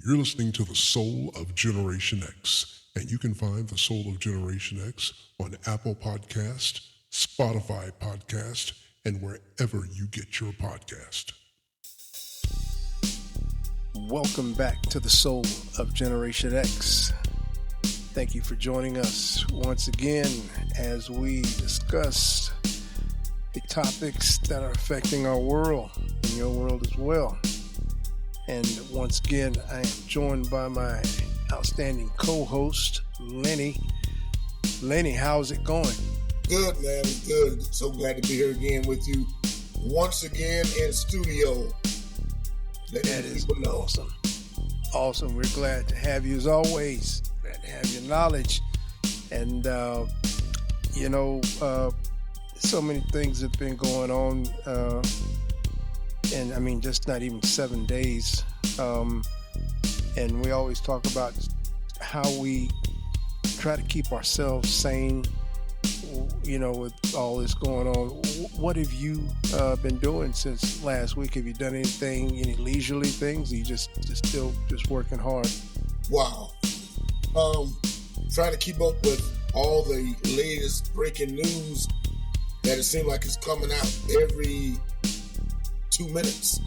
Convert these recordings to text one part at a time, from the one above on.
You're listening to The Soul of Generation X, and you can find The Soul of Generation X on Apple Podcast, Spotify Podcast, and wherever you get your podcast. Welcome back to The Soul of Generation X. Thank you for joining us once again as we discuss the topics that are affecting our world and your world as well. And once again, I am joined by my outstanding co-host, Lenny. Lenny, how's it going? Good, man. It's good. So glad to be here again with you once again in studio. That is awesome. Awesome. We're glad to have you as always. Glad to have your knowledge. And, so many things have been going on. And I mean, just not even 7 days. And we always talk about how we try to keep ourselves sane, with all this going on. What have you been doing since last week? Have you done anything, any leisurely things? Or you just still working hard? Wow. Trying to keep up with all the latest breaking news that it seems like it's coming out every 2 minutes.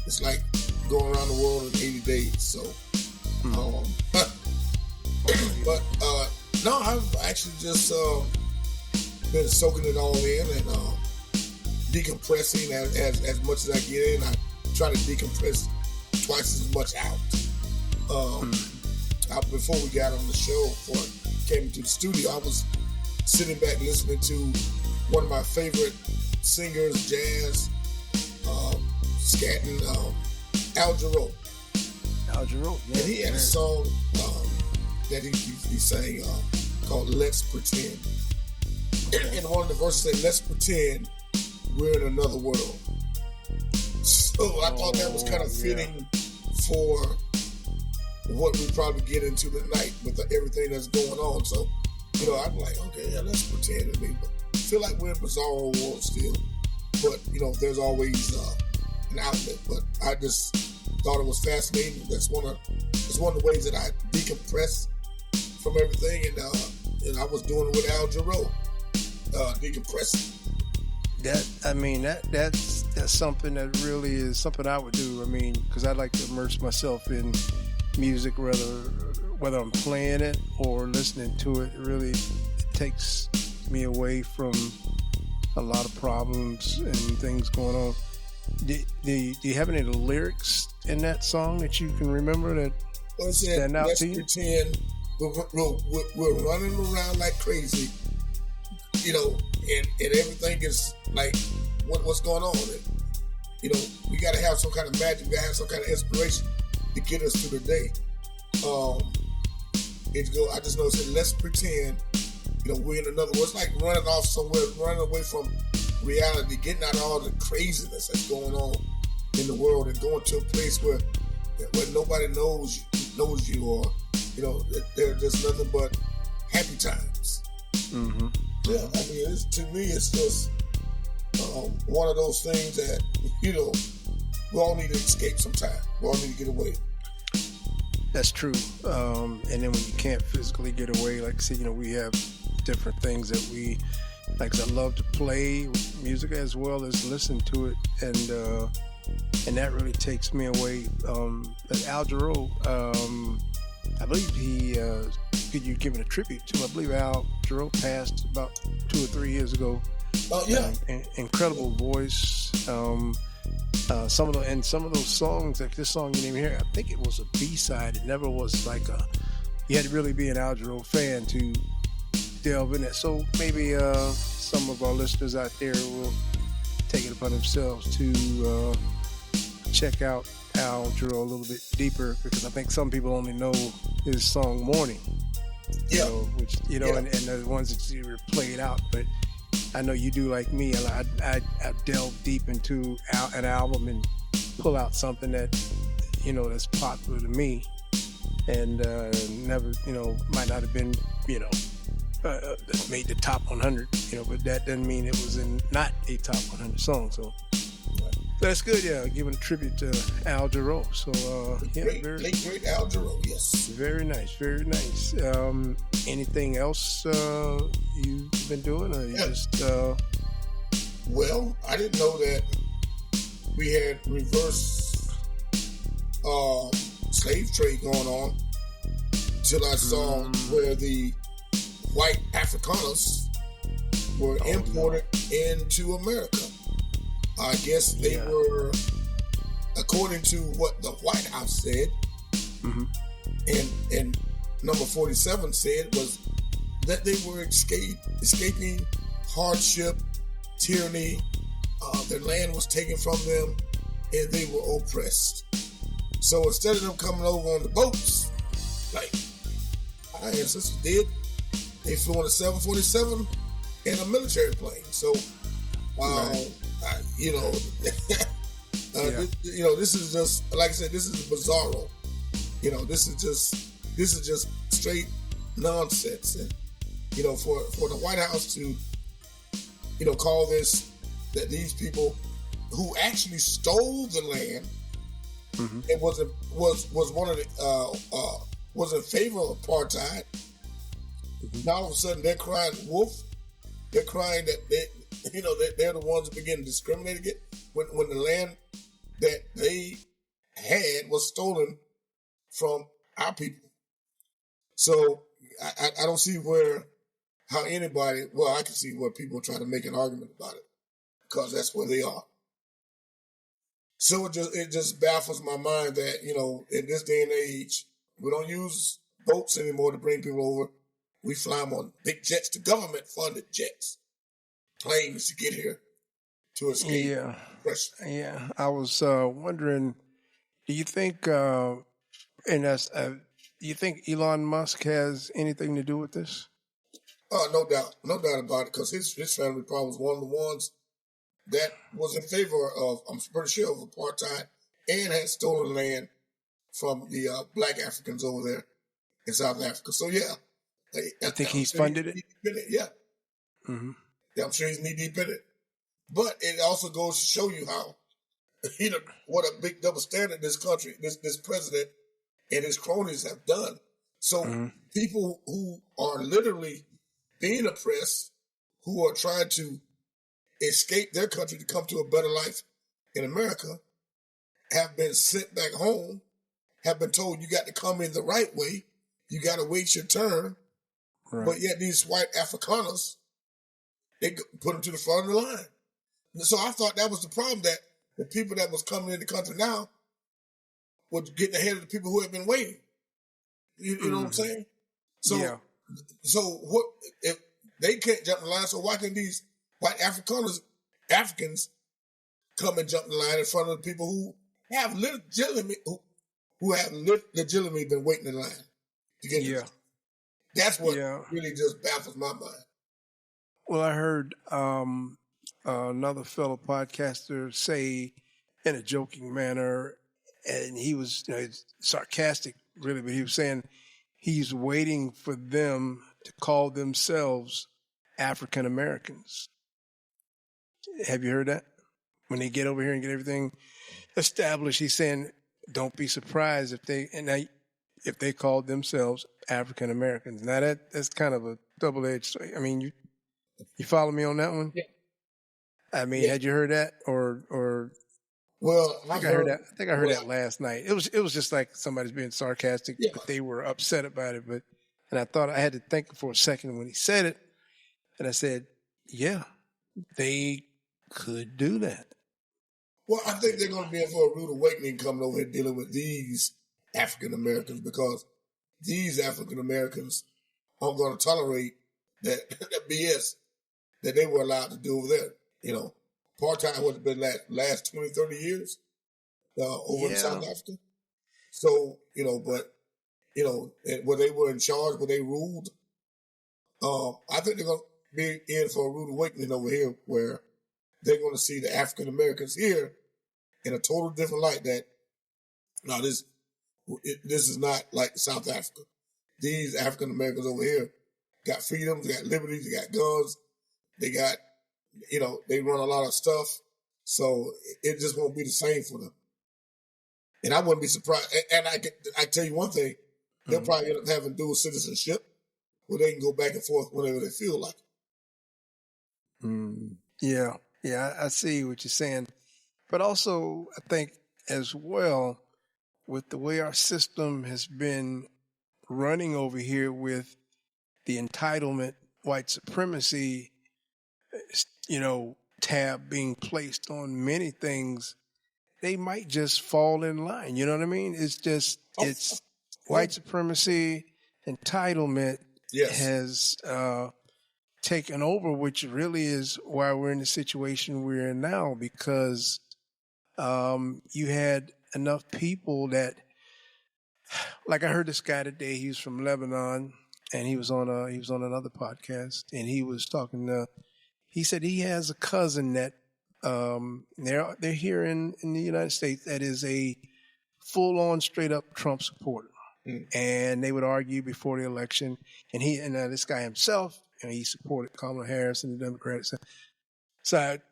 It's like going around the world in 80 days. So, no, I've actually just been soaking it all in and decompressing as much as I get in. I try to decompress twice as much out. Before we got on the show, before I came into the studio, I was sitting back listening to one of my favorite singers, jazz, scatting, Al Jarreau. Al Jarreau, yeah. And he had a song that he sang called Let's Pretend. And one of the verses said, "Let's pretend we're in another world." So I thought that was kind of fitting for what we probably get into tonight with everything that's going on. So, I'm like, okay, yeah, let's pretend to me. But I feel like we're in a bizarre world still. But, there's always an outlet. But I just thought it was fascinating. That's one of the ways that I decompress from everything. And I was doing it with Al Jarreau, decompressing. That's something that really is something I would do. I mean, because I like to immerse myself in music, whether I'm playing it or listening to it. It really takes me away from a lot of problems and things going on. Do you have any of the lyrics in that song that you can remember that stand out to you? Let's pretend we're running around like crazy, and everything is like, what's going on? We got to have some kind of magic. We got to have some kind of inspiration to get us through the day. I just know it said, let's pretend, we're in another world. It's like running off somewhere, running away from reality, getting out of all the craziness that's going on in the world and going to a place where nobody knows you or, there's nothing but happy times. Mm-hmm. Yeah, I mean, to me, it's just one of those things that, we all need to escape sometime. We all need to get away. That's true. And then when you can't physically get away, like I said, we have different things that we, like I love to play music as well as listen to it. And that really takes me away. But Al Jarreau, I believe you're giving a tribute to him. I believe Al Jarreau passed about 2 or 3 years ago. Oh, yeah. Incredible voice. Some of those songs, like this song you didn't even hear, I think it was a B-side. It never was like you had to really be an Al Jarreau fan to delve in it. So maybe some of our listeners out there will take it upon themselves to check out Al Jarreau a little bit deeper, because I think some people only know his song Morning. Yeah. And the ones that you were played out, but I know you do like me. I delve deep into an album and pull out something that, that's popular to me, and never, might not have been, made the top 100, but that doesn't mean it was not a top 100 song. So That's good. Yeah, giving a tribute to Al Jarreau. So yeah, Great, great Al Jarreau, yes. very nice, very nice. Anything else you've been doing, or you Yeah. just? Well, I didn't know that we had reverse slave trade going on till I saw where the white Afrikaners were imported into America. I guess they were, according to what the White House said, and number 47 said, was that they were escaping hardship, tyranny. Their land was taken from them, and they were oppressed. So instead of them coming over on the boats, like our ancestors did, they flew on a 747 and a military plane. So, this is just, like I said, this is bizarro. This is just straight nonsense. And for the White House to call this, that these people who actually stole the land and was one of the was in favor of apartheid. Now all of a sudden they're crying wolf. They're crying that they're the ones that begin to discriminate against when the land that they had was stolen from our people. So I don't see how anybody. Well, I can see where people are trying to make an argument about it because that's where they are. So it just baffles my mind that in this day and age we don't use boats anymore to bring people over. We fly them on big jets, the government-funded jets, planes to get here to escape. Yeah, pressure. yeah. I was wondering, do you think, do you think Elon Musk has anything to do with this? Oh, no doubt about it, because his family probably was one of the ones that was in favor of, I'm pretty sure, of apartheid and had stolen land from the black Africans over there in South Africa. So yeah. I think he's funded it? Yeah. Yeah, I'm sure he's knee deep in it. But it also goes to show you how, what a big double standard this country, this president and his cronies have done. So people who are literally being oppressed, who are trying to escape their country to come to a better life in America, have been sent back home, have been told you got to come in the right way, you got to wait your turn. Right. But yet these white Afrikaners, they put them to the front of the line. And so I thought that was the problem, that the people that was coming in the country now were getting ahead of the people who had been waiting. You know what I'm saying? So, so what if they can't jump the line? So why can these white Africans come and jump the line in front of the people who have legitimately been waiting in line to get to That's what really just baffles my mind. Well, I heard another fellow podcaster say in a joking manner, and he was sarcastic, really, but he was saying he's waiting for them to call themselves African Americans. Have you heard that? When they get over here and get everything established, he's saying, don't be surprised if they called themselves African Americans. Now that's kind of a double-edged. I mean, you follow me on that one? Yeah. I mean, had you heard that or? Well, I heard that. I think I heard that last night. It was just like somebody's being sarcastic, but they were upset about it. And I thought I had to think for a second when he said it, and I said, yeah, they could do that. Well, I think they're going to be in for a rude awakening coming over here dealing with these African Americans, because these African Americans aren't going to tolerate that BS that they were allowed to do over there. Apartheid would have been last 20, 30 years over in South Africa. So, where they were in charge, where they ruled, I think they're going to be in for a rude awakening over here, where they're going to see the African Americans here in a total different light. That this is not like South Africa. These African Americans over here got freedoms, they got liberties, they got guns, they got, they run a lot of stuff So it just won't be the same for them. And I wouldn't be surprised. And I tell you one thing, they'll probably end up having dual citizenship where they can go back and forth whenever they feel like it. Yeah, I see what you're saying. But also, I think as well, with the way our system has been running over here with the entitlement, white supremacy, tab being placed on many things, they might just fall in line. You know what I mean? It's white supremacy, entitlement has taken over, which really is why we're in the situation we're in now, because you had enough people that, like I heard this guy today, he was from Lebanon, and he was on another podcast, and he was talking he said he has a cousin that they're here in the United States that is a full on straight up Trump supporter. And they would argue before the election, and this guy himself, he supported Kamala Harris and the Democratic side.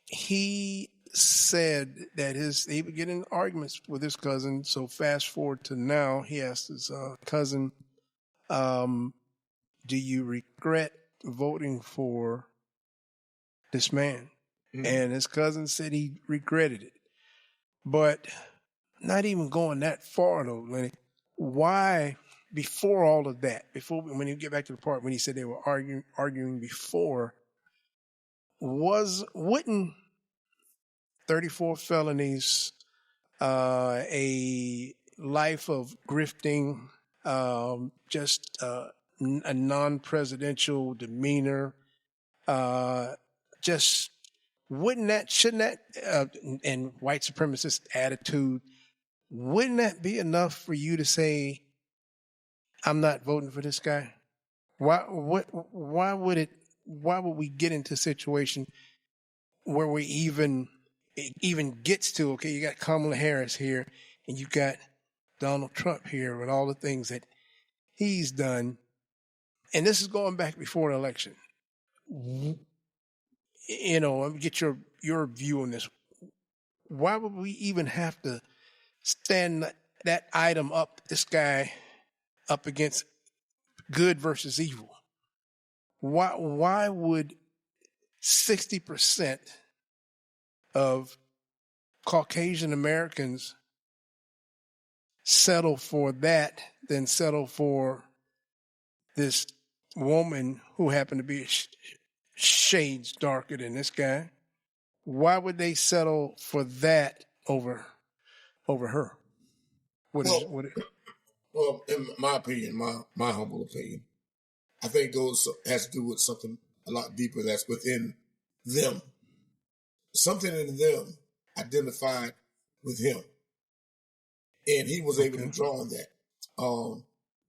He said that he would get in arguments with his cousin. So fast forward to now, he asked his cousin, "Do you regret voting for this man?" And his cousin said he regretted it, but not even going that far though, Lenny. Why? Before all of that, when you get back to the part when he said they were arguing before, wouldn't 34 felonies, a life of grifting, just a non-presidential demeanor, shouldn't that, and white supremacist attitude, wouldn't that be enough for you to say, I'm not voting for this guy? Why would we get into a situation where we even gets to, okay, you got Kamala Harris here and you got Donald Trump here with all the things that he's done, and this is going back before the election. Let me get your view on this. Why would we even have to stand that item up, this guy up against good versus evil? Why would 60% of Caucasian Americans settle for that than settle for this woman who happened to be shades darker than this guy? Why would they settle for that over her? Well, in my opinion, my humble opinion, I think has to do with something a lot deeper that's within them. Something in them identified with him, and he was able to draw on that.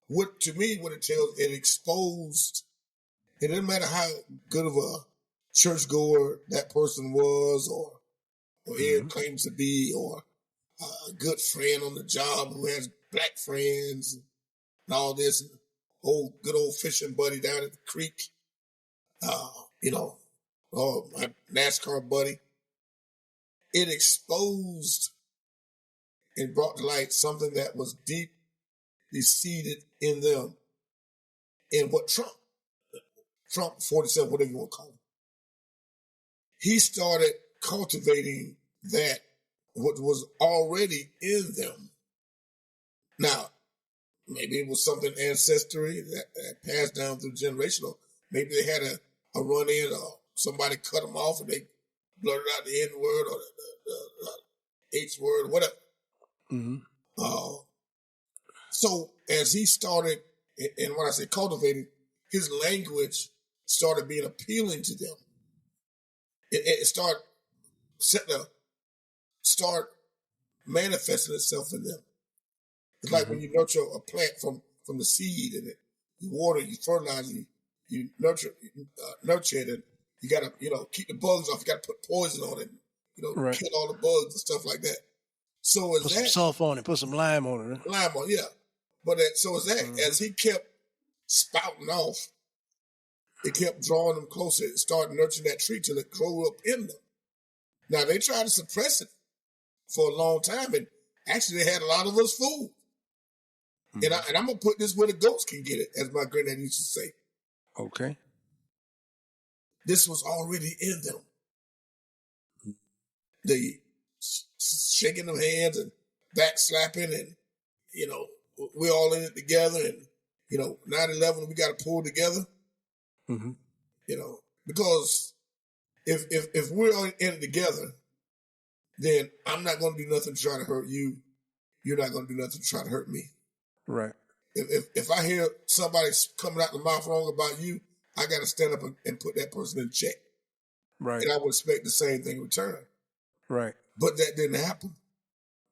What it tells, it exposed. It didn't matter how good of a churchgoer that person was, or Ed claims to be, or a good friend on the job who has black friends and all this, and good old fishing buddy down at the creek, or my NASCAR buddy. It exposed and brought to light something that was deeply seated in them, in what Trump 47, whatever you want to call him, he started cultivating that, what was already in them. Now, maybe it was something ancestry that passed down through generational. Maybe they had a run-in, or somebody cut them off and they blurted out the N-word or the H-word, whatever. So as he started, and when I say cultivating, his language started being appealing to them. It started start manifesting itself in them. It's like when you nurture a plant from the seed, and you water, you fertilize, you nurture it, and you gotta keep the bugs off. You gotta put poison on it, kill all the bugs and stuff like that. So put some salt on it, put some lime on it. Lime on, yeah. But as he kept spouting off, it kept drawing them closer. It started nurturing that tree till it grew up in them. Now, they tried to suppress it for a long time, and actually they had a lot of us fooled. And I'm going to put this where the goats can get it, as my granddad used to say. Okay. This was already in them. The shaking of hands and back slapping, and, we're all in it together, and, 9/11, we got to pull together. Mm-hmm. Because if we're all in it together, then I'm not going to do nothing to try to hurt you. You're not going to do nothing to try to hurt me. Right. If I hear somebody coming out the mouth wrong about you, I got to stand up and put that person in check. Right. And I would expect the same thing in return. Right. But that didn't happen.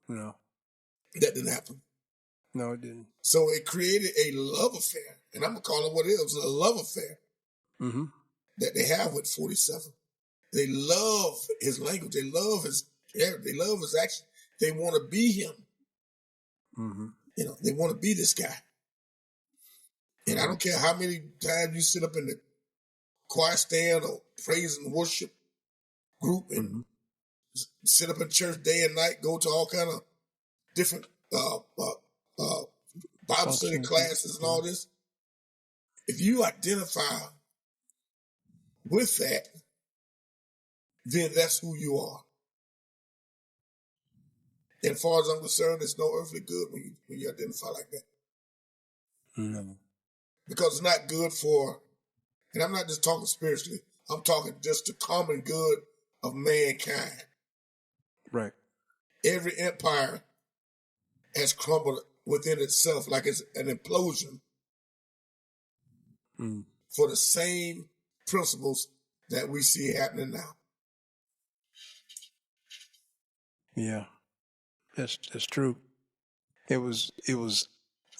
No. That didn't happen. No, it didn't. So it created a love affair. And I'm going to call it what it is, a love affair that they have with 47. They love his language. They love his hair. They love his action. They want to be him. Mm-hmm. They want to be this guy. And I don't care how many times you sit up in the choir stand or praise and worship group and sit up in church day and night, go to all kind of different Bible study classes and all this. If you identify with that, then that's who you are. And as far as I'm concerned, it's no earthly good when you identify like that. Mm-hmm. Because it's not good for, and I'm not just talking spiritually, I'm talking just the common good of mankind. Right. Every empire has crumbled within itself like it's an implosion for the same principles that we see happening now. Yeah. That's true. It was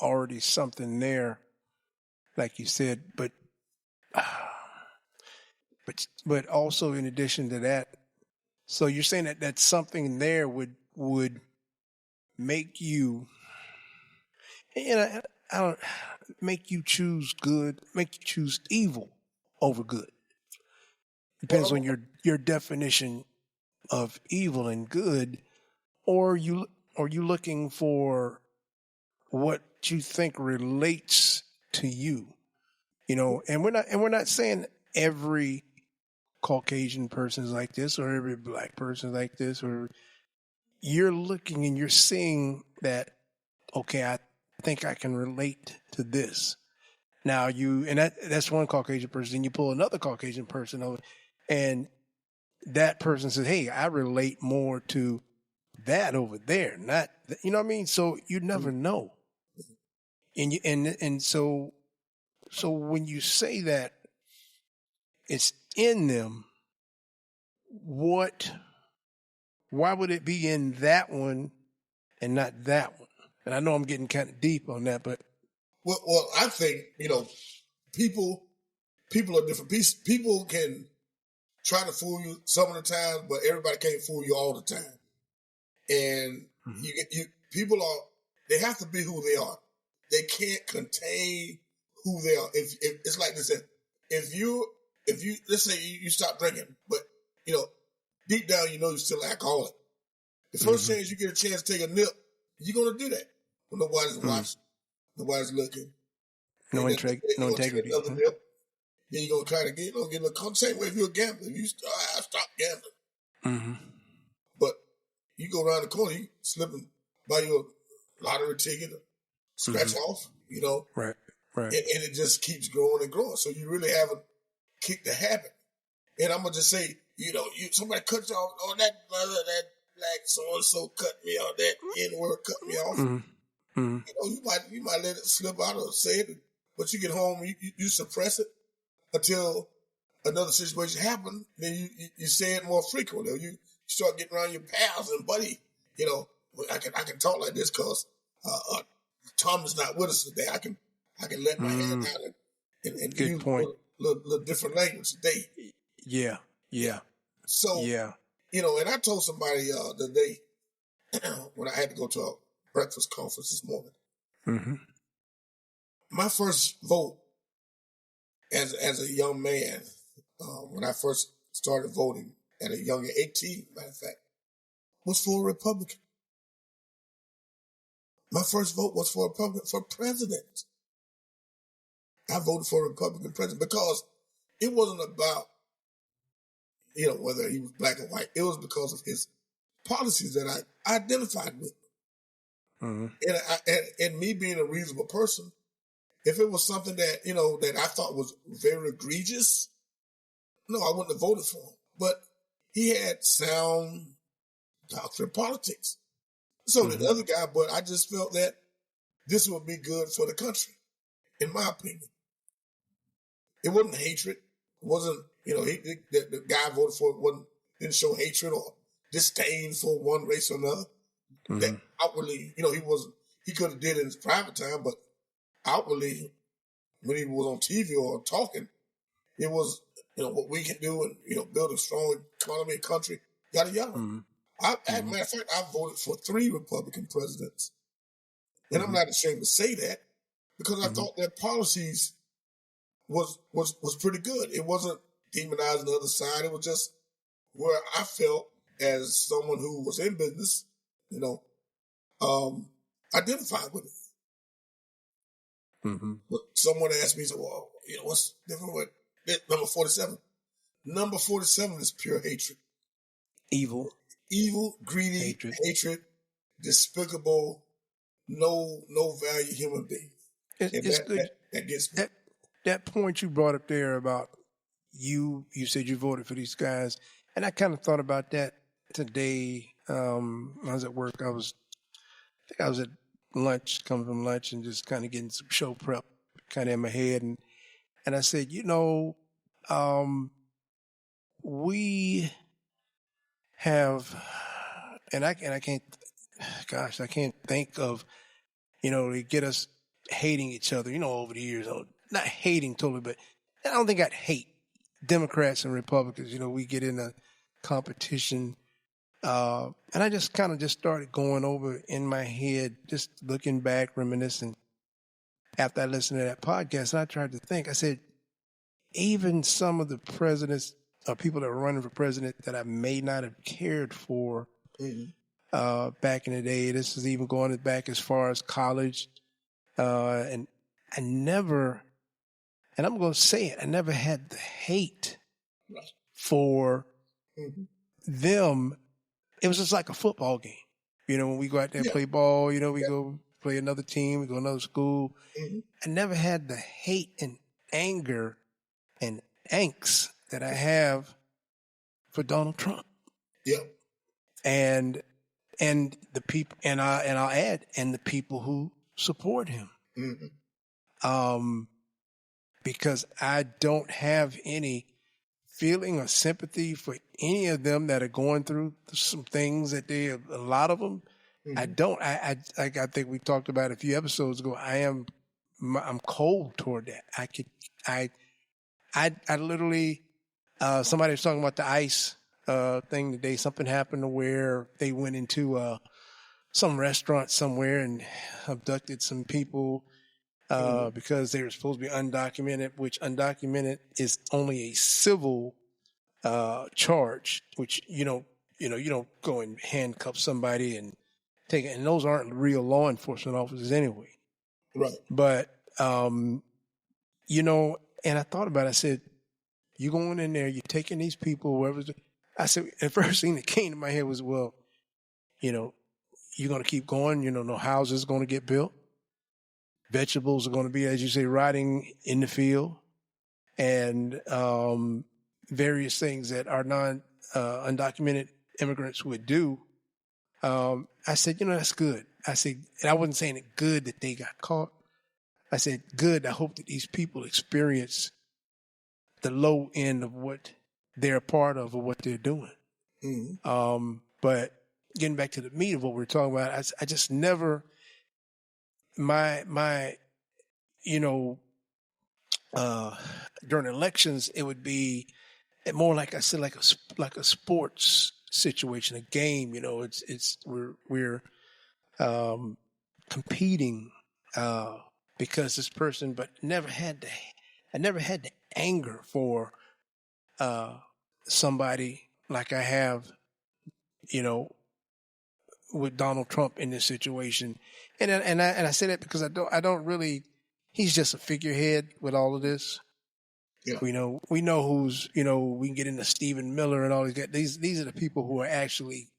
already something there, like you said, but also in addition to that, so you're saying that something there would make you, and I don't make you choose good, make you choose evil over good. Depends on your definition of evil and good. Or you looking for what you think relates to you, and we're not saying every Caucasian person is like this or every black person is like this, or you're looking and you're seeing that, okay, I think I can relate to this. Now that's one Caucasian person, and you pull another Caucasian person over, and that person says, hey, I relate more to that over there, not, you know what I mean? So you never know. And so when you say that it's in them, why would it be in that one and not that one? And I know I'm getting kind of deep on that, but well, I think, people are different. People can try to fool you some of the time, but everybody can't fool you all the time. And people they have to be who they are. They can't contain who they are. If it's like this, if you let's say you stop drinking, but deep down you're still alcoholic. The first chance you get a chance to take a nip, you're gonna do that when nobody's watching, nobody's looking. No integrity. Then you're gonna try to get a same way if you're a gambler. If you stop gambling. But you go around the corner, you slip and buy your lottery ticket or scratch off, Right. And it just keeps growing and growing. So you really haven't kicked the habit. And I'm gonna just say, somebody cuts you off, oh, that black so-and-so cut me off, that N-word cut me off. You might let it slip out or say it, but you get home, you suppress it until another situation happens. Then you say it more frequently. You start getting around your pals and buddy. I can talk like this because Tom is not with us today. I can let my hand out and good use point. A little different language today. Yeah. So and I told somebody the day when I had to go to a breakfast conference this morning. My first vote as a young man, when I first started voting at a younger 18, matter of fact, was for a Republican. My first vote was for a Republican for president. I voted for a Republican president because it wasn't about, whether he was black or white. It was because of his policies that I identified with. Mm-hmm. And me being a reasonable person, if it was something that, that I thought was very egregious, no, I wouldn't have voted for him. But he had sound doctrine politics. So did the other guy, but I just felt that this would be good for the country, in my opinion. It wasn't hatred. It wasn't, the guy I voted for didn't show hatred or disdain for one race or another. Mm-hmm. That outwardly, he could have did it in his private time, but outwardly, when he was on TV or talking, it was, what we can do and, build a strong economy and country, yada, yada. Mm-hmm. As a matter of fact, I voted for 3 Republican presidents. And I'm not ashamed to say that because I thought their policies was pretty good. It wasn't demonizing the other side. It was just where I felt as someone who was in business, identified with it. Mm-hmm. But someone asked me, well, what's different with number 47? Number 47 is pure hatred. Evil, greedy, hatred, despicable, no value human being. It's good. That gets me. That point you brought up there about you said you voted for these guys, and I kind of thought about that today. I was at work. I think I was at lunch, coming from lunch, and just kind of getting some show prep kind of in my head, and I said, we have, and I can't think of, to get us hating each other, over the years, not hating totally, but I don't think I'd hate Democrats and Republicans. We get in a competition, and I just kind of just started going over in my head, just looking back, reminiscing after I listened to that podcast, and I tried to think, I said, even some of the presidents or people that were running for president that I may not have cared for back in the day. This is even going back as far as college. And I never, and I'm going to say it, I never had the hate for them. It was just like a football game. When we go out there and play ball, we go play another team, we go to another school. I never had the hate and anger and angst that I have for Donald Trump. Yep. And the people, and I'll add, and the people who support him. Because I don't have any feeling or sympathy for any of them that are going through some things that a lot of them. I don't. I think we talked about it a few episodes ago. I'm cold toward that. I literally, somebody was talking about the ICE thing today. Something happened to where they went into some restaurant somewhere and abducted some people because they were supposed to be undocumented, which undocumented is only a civil charge, which you don't go and handcuff somebody and take it, and those aren't real law enforcement officers anyway. Right. But and I thought about it. I said, you going in there, you're taking these people, whoever's. I said, the first thing that came to my head was, well, you're going to keep going. No houses are going to get built. Vegetables are going to be, as you say, rotting in the field, and various things that our undocumented immigrants would do. I said, that's good. I said, and I wasn't saying it good that they got caught. I said, good. I hope that these people experience the low end of what they're a part of or what they're doing. But getting back to the meat of what we're talking about, I just never, during elections, it would be more like I said, like a sports situation, a game. We're competing because this person, but I never had the anger for somebody like I have, you know, with Donald Trump in this situation. And I say that because I don't really. He's just a figurehead with all of this. Yeah. We know who's, we can get into Stephen Miller and all these guys. These are the people who are actually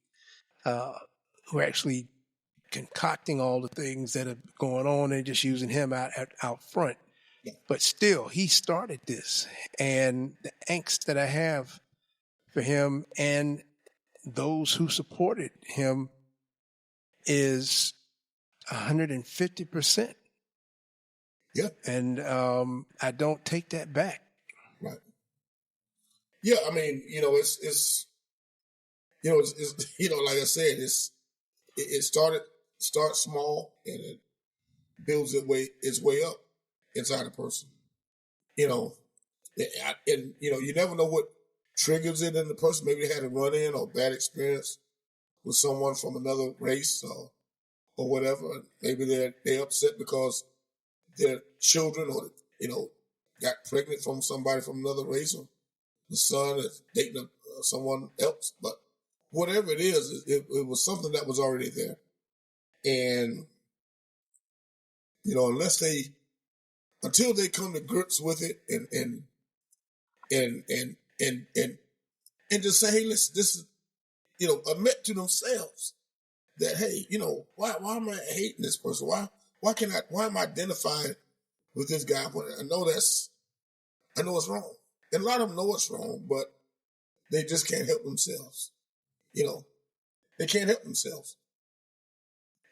concocting all the things that are going on and just using him out front. Yeah. But still, he started this, and the angst that I have for him and those who supported him is 150%. Yeah. And I don't take that back. Right. Yeah, I mean, it's like I said, it starts small and it builds its way up inside a person. And you never know what triggers it in the person. Maybe they had a run-in or bad experience with someone from another race or whatever. Maybe they're upset because their children or got pregnant from somebody from another race, or the son is dating someone else. But whatever it is, it was something that was already there. And, until they come to grips with it and just say, hey, listen, this is, admit to themselves that, hey, why am I hating this person? Why am I identifying with this guy when I know it's wrong? And a lot of them know it's wrong, but they just can't help themselves. They can't help themselves.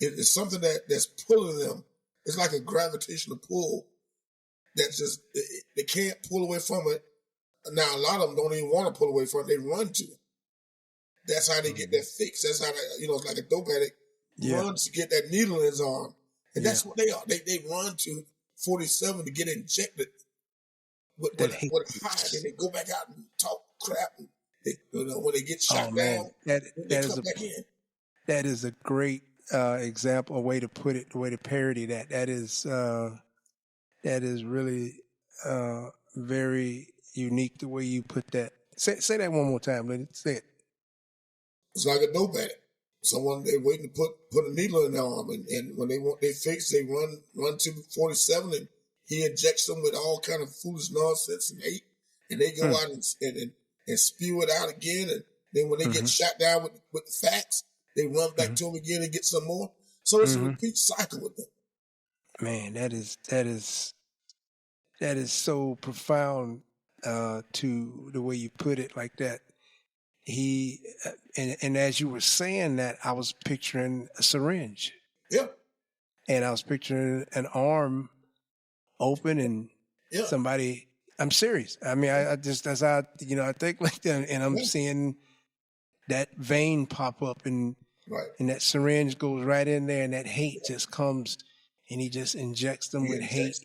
It's something that's pulling them. It's like a gravitational pull that's just, they can't pull away from it. Now, a lot of them don't even want to pull away from it. They run to it. That's how they get their fix. That's how it's like a dope addict runs to get that needle in his arm. And that's what they are. They run to 47 to get injected with high. And they go back out and talk crap. And when they get shot down, they come back in. That is a great example, a way to put it, a way to parody that. That is really very unique the way you put that. Say that one more time. Let's say it. It's like a dope addict. Someone, they're waiting to put a needle in their arm, and when they want their fix, they run to 47, and he injects them with all kind of foolish nonsense and hate, and they go out and spew it out again, and then when they get shot down with the facts, they run back to him again and get some more. So it's a repeat cycle with them. Man, that is so profound to the way you put it like that. He and as you were saying that, I was picturing a syringe. Yeah. And I was picturing an arm open and somebody. I'm serious. I mean, I just, that's how I think like that, and I'm seeing that vein pop up and that syringe goes right in there, and that hate just comes, and he just injects them with hate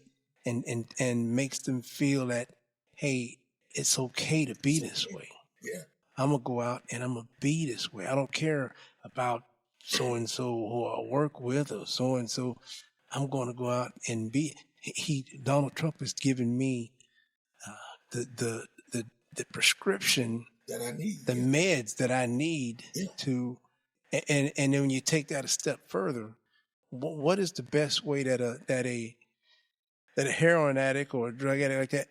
and makes them feel that, hey, it's okay to be this way. Yeah. I'm going to go out and I'm going to be this way. I don't care about so-and-so who I work with or so-and-so. I'm going to go out and be. Donald Trump has given me the prescription that I need, the meds that I need to, and then when you take that a step further, what is the best way that a heroin addict or a drug addict like that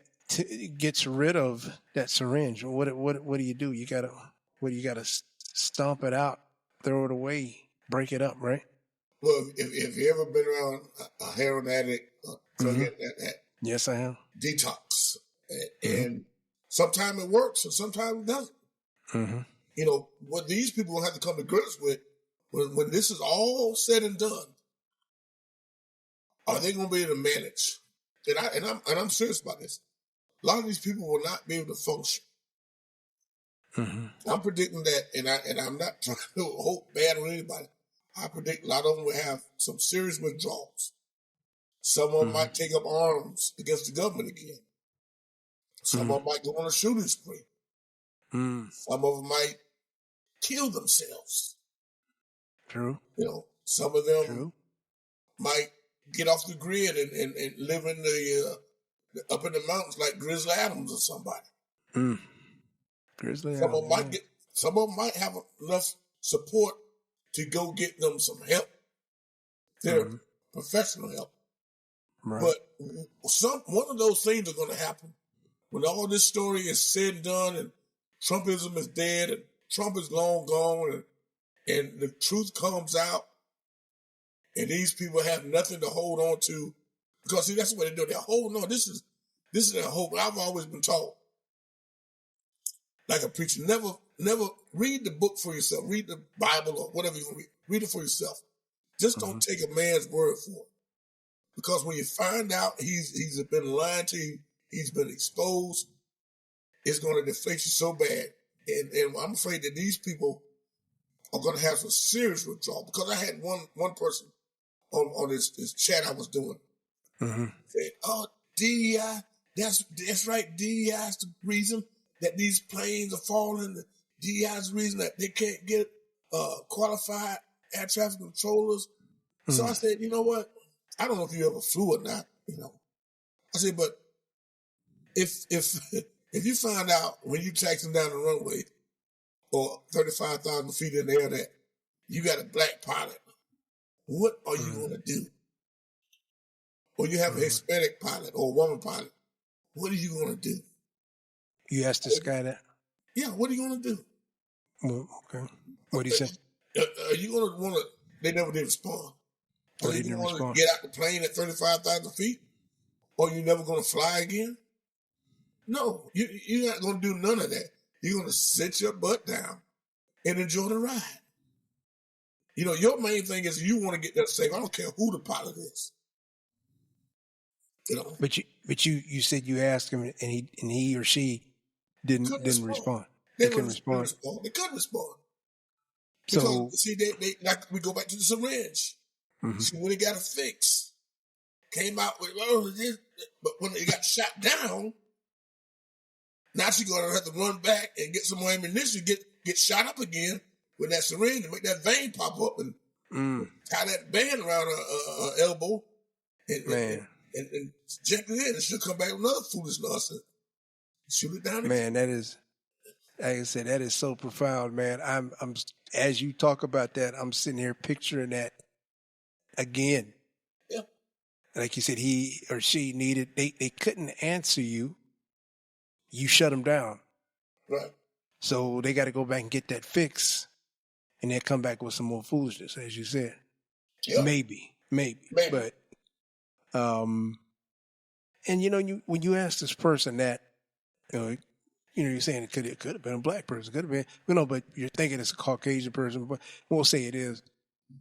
gets rid of that syringe? What do you do? You gotta stomp it out, throw it away, break it up, right? Well, if you ever been around a heroin addict, yes, I have. Detox, and sometimes it works and sometimes it doesn't. What these people will have to come to grips with when this is all said and done, are they going to be able to manage? And I'm serious about this. A lot of these people will not be able to function. I'm predicting that, and I'm not trying to hope bad on anybody. I predict a lot of them will have some serious withdrawals. Some of them might take up arms against the government again. Some of them might go on a shooting spree. Some of them might kill themselves. True. Some of them might get off the grid and live in the up in the mountains like Grizzly Adams or somebody. Grizzly Some Adams. of them might get some of them might have enough support to go get them some help, therapy, professional help. Right. But one of those things are going to happen when all this story is said and done, and Trumpism is dead, and Trump is long gone, and the truth comes out, and these people have nothing to hold on to, because see, that's what they do. They're holding on. This is their hope. I've always been taught, like a preacher, never read the book for yourself. Read the Bible or whatever you want to read. Read it for yourself. Just don't take a man's word for it. Because when you find out he's been lying to you, he's been exposed, it's going to deflate you so bad. And I'm afraid that these people are going to have some serious withdrawal. Because I had one person on this chat I was doing said, "Oh, DEI, that's right. DEI is the reason that these planes are falling. DEI is the reason that they can't get qualified air traffic controllers." So I said, you know what? I don't know if you ever flew or not, I said, but if you find out when you taxing down the runway or 35,000 feet in the air that you got a black pilot, what are you going to do? Or you have a Hispanic pilot or a woman pilot, what are you going to do? You asked this guy that? Yeah, what are you going to do? Well, okay. What did he say? Are you going to want to, they never did respond. Are you going to want to get out the plane at 35,000 feet? Or you never going to fly again? No, you're not going to do none of that. You're going to sit your butt down and enjoy the ride. Your main thing is you want to get there safe. I don't care who the pilot is. But you said you asked him and he or she didn't respond. They couldn't respond. They couldn't respond. So because, see, they like we go back to the syringe. See, when they got a fix, came out with this, but when they got shot down, now she's gonna have to run back and get some more ammunition, get shot up again with that syringe and make that vein pop up and tie that band around her elbow and inject it in, and she'll come back with another foolish nonsense. Shoot it down again. Man, that is, like I said, that is so profound, man. I'm as you talk about that, I'm sitting here picturing that again. Yeah. Like you said, he or she needed, they couldn't answer you. You shut them down. Right. So they got to go back and get that fix and then come back with some more foolishness, as you said. Yeah. Maybe. But, and when you ask this person that, you're saying it could have been a black person, could have been, but you're thinking it's a Caucasian person, but we'll say it is.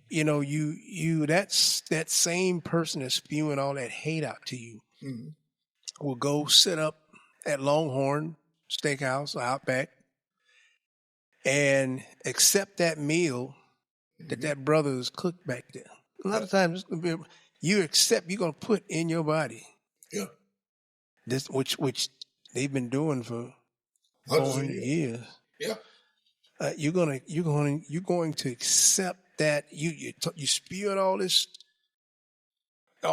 That same person that's spewing all that hate out to you will go sit up at Longhorn Steakhouse or Outback and accept that meal that brother has cooked back there. A lot of times, you're going to put in your body. Yeah. This, which they've been doing for 400 years. Yeah. You're going to accept that you spewing all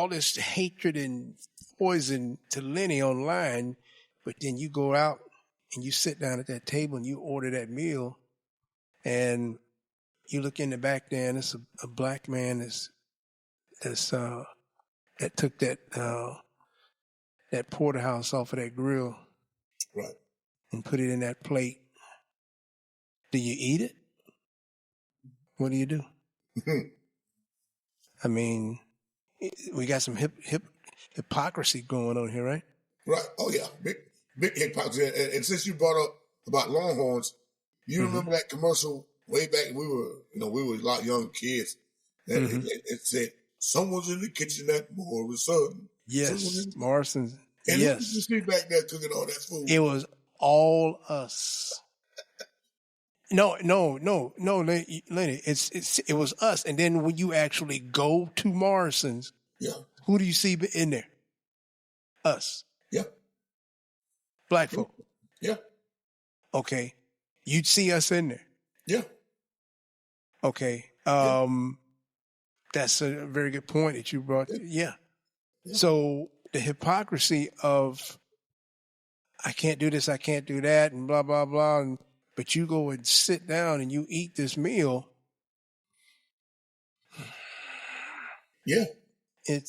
this hatred and poison to Lenny online, but then you go out and you sit down at that table and you order that meal, and you look in the back there and it's a black man that took that porterhouse off of that grill, right, and put it in that plate. Do you eat it? What do you do? I mean, we got some hypocrisy going on here, right? Right. Oh yeah, big hypocrisy. And since you brought up about Longhorns, you remember that commercial way back? We were a lot young kids, and it said, "Someone's in the kitchen at Morrison." Yes, Morrison's. And yes, who was you see back there cooking all that food? It was all us. No, Lenny. It was us. And then when you actually go to Morrison's, who do you see in there? Us. Yeah. Black folk. Yeah. Okay. You'd see us in there. Yeah. Okay. That's a very good point that you brought. Yeah. So the hypocrisy of I can't do this, I can't do that, and blah, blah, blah, and but you go and sit down and you eat this meal. Yeah. It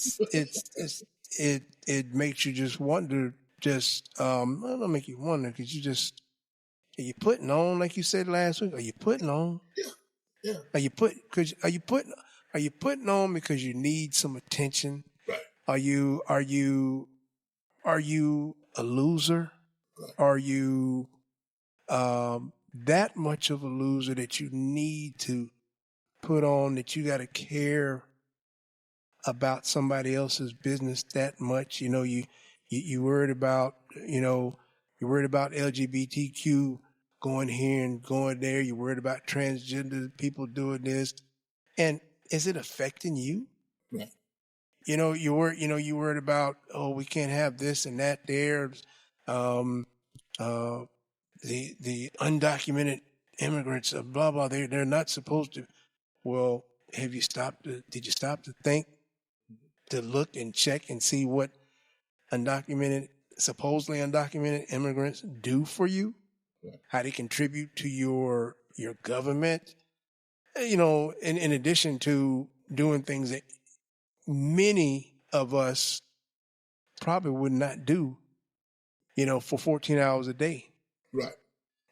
makes you just wonder. Well, it'll make you wonder because are you putting on like you said last week? Are you putting on? Yeah. Yeah. Are you putting on because you need some attention? Right. Are you a loser? Right. Are you that much of a loser that you need to put on, that you got to care about somebody else's business that much? You know, you worried about, you're worried about LGBTQ going here and going there. You're worried about transgender people doing this. And is it affecting you? Right. You worried about, oh, we can't have this and that there. The undocumented immigrants, blah, blah, they're not supposed to. Well, did you stop to think, to look and check and see what supposedly undocumented immigrants do for you? Right. How they contribute to your government? In addition to doing things that many of us probably would not do, for 14 hours a day. Right.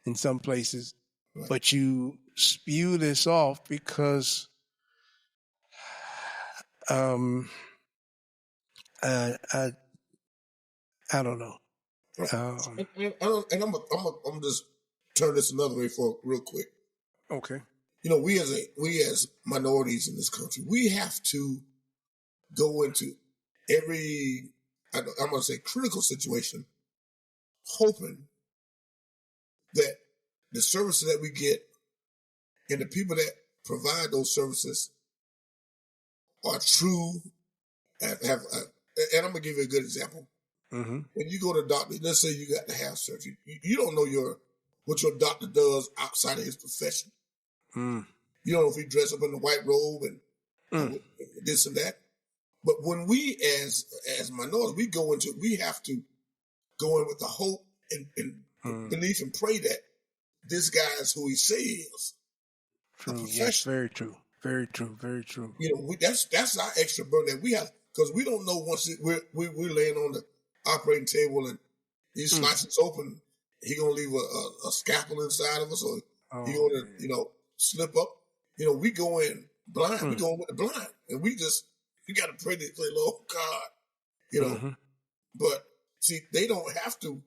In some places. Right. But you spew this off because I don't know. Right. And I'm just turn this another way for real quick. Okay. We as minorities in this country, we have to go into every, I'm going to say, critical situation, hoping that the services that we get and the people that provide those services are true. And I'm going to give you a good example. Mm-hmm. When you go to the doctor, let's say you got to have surgery. You don't know what your doctor does outside of his profession. Mm. You don't know if he dressed up in the white robe and this and that. But when we as minorities, we have to go in with the hope and belief and pray that this guy is who he says. True. Yes, very true. Very true. Very true. That's our extra burden that we have, because we don't know once we're laying on the operating table and he slices open, he gonna leave a scalpel inside of us, or he gonna slip up. We go in blind. We go in with the blind, and we got to pray to say, Lord God, But see, they don't have to,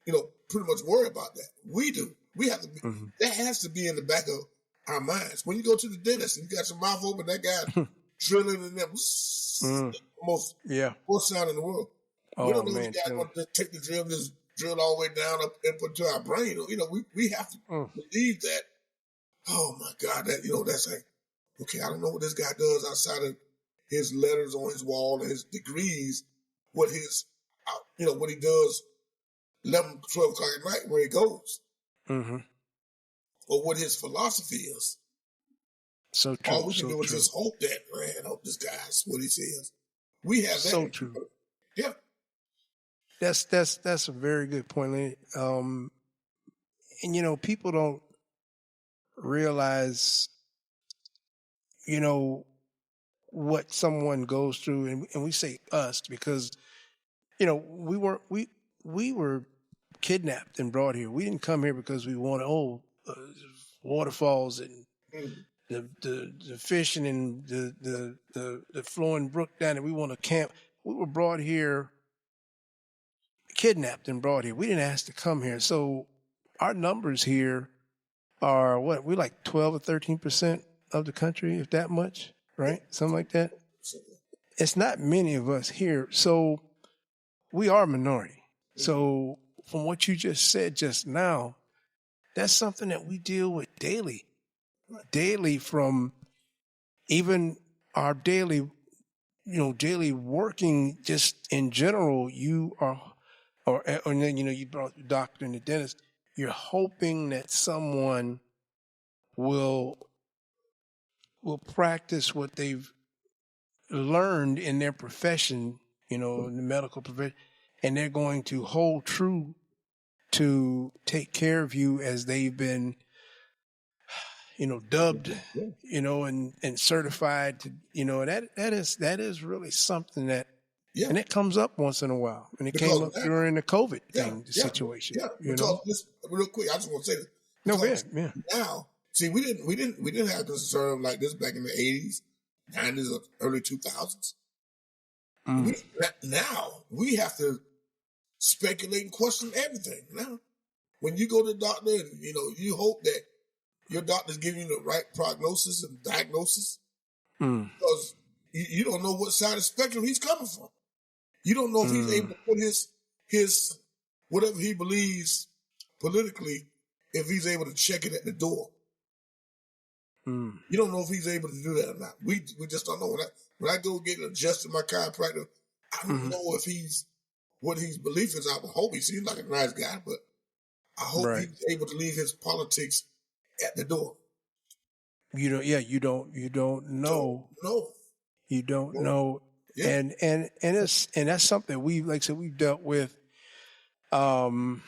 pretty much worry about that. We do. We have to be. That has to be in the back of our minds. When you go to the dentist and you got your mouth open, that guy drilling in them, most worst sound in the world. We don't know if the guy want to take the drill and just drill all the way down up and put to our brain. We have to believe that. Oh my God, that's like, okay, I don't know what this guy does outside of his letters on his wall and his degrees, what he does 11, 12 o'clock at night where he goes. Mm-hmm. Or what his philosophy is. So true. All we can do is just hope that, hope this guy's what he says. We have that. So true. Yeah. That's a very good point, Lenny. And people don't realize, what someone goes through, and we say us because, we were kidnapped and brought here. We didn't come here because we wanted waterfalls and the fishing and the flowing brook down there. We want to camp. We were brought here, kidnapped and brought here. We didn't ask to come here. So our numbers here are what? We're like 12 or 13% of the country, if that much, right? Something like that. It's not many of us here. So we are a minority. So from what you just said just now, that's something that we deal with daily from even our daily working just in general. You are, or then, you brought the doctor and the dentist. You're hoping that someone will practice what they've learned in their profession, in the medical profession, and they're going to hold true to take care of you as they've been, dubbed, and certified to, that is really something that, Yeah. and it comes up once in a while. And it Because came up now- during the COVID Yeah, situation. Yeah, because this, real quick, I just want to say this. No, Because yeah. Now, see, we didn't have concern like this back in the 80s, 90s, or early 2000s. Now we have to speculate and question everything. Now, when you go to the doctor and you hope that your doctor's giving you the right prognosis and diagnosis, because you don't know what side of the spectrum he's coming from. You don't know if he's able to put his whatever he believes politically, if he's able to check it at the door. You don't know if he's able to do that or not. We just don't know. When I go get adjusted my chiropractor, I don't know if what his belief is. I hope he seems like a nice guy, but I hope he's able to leave his politics at the door. You don't know. You don't know. Yeah. And that's something we've dealt with. And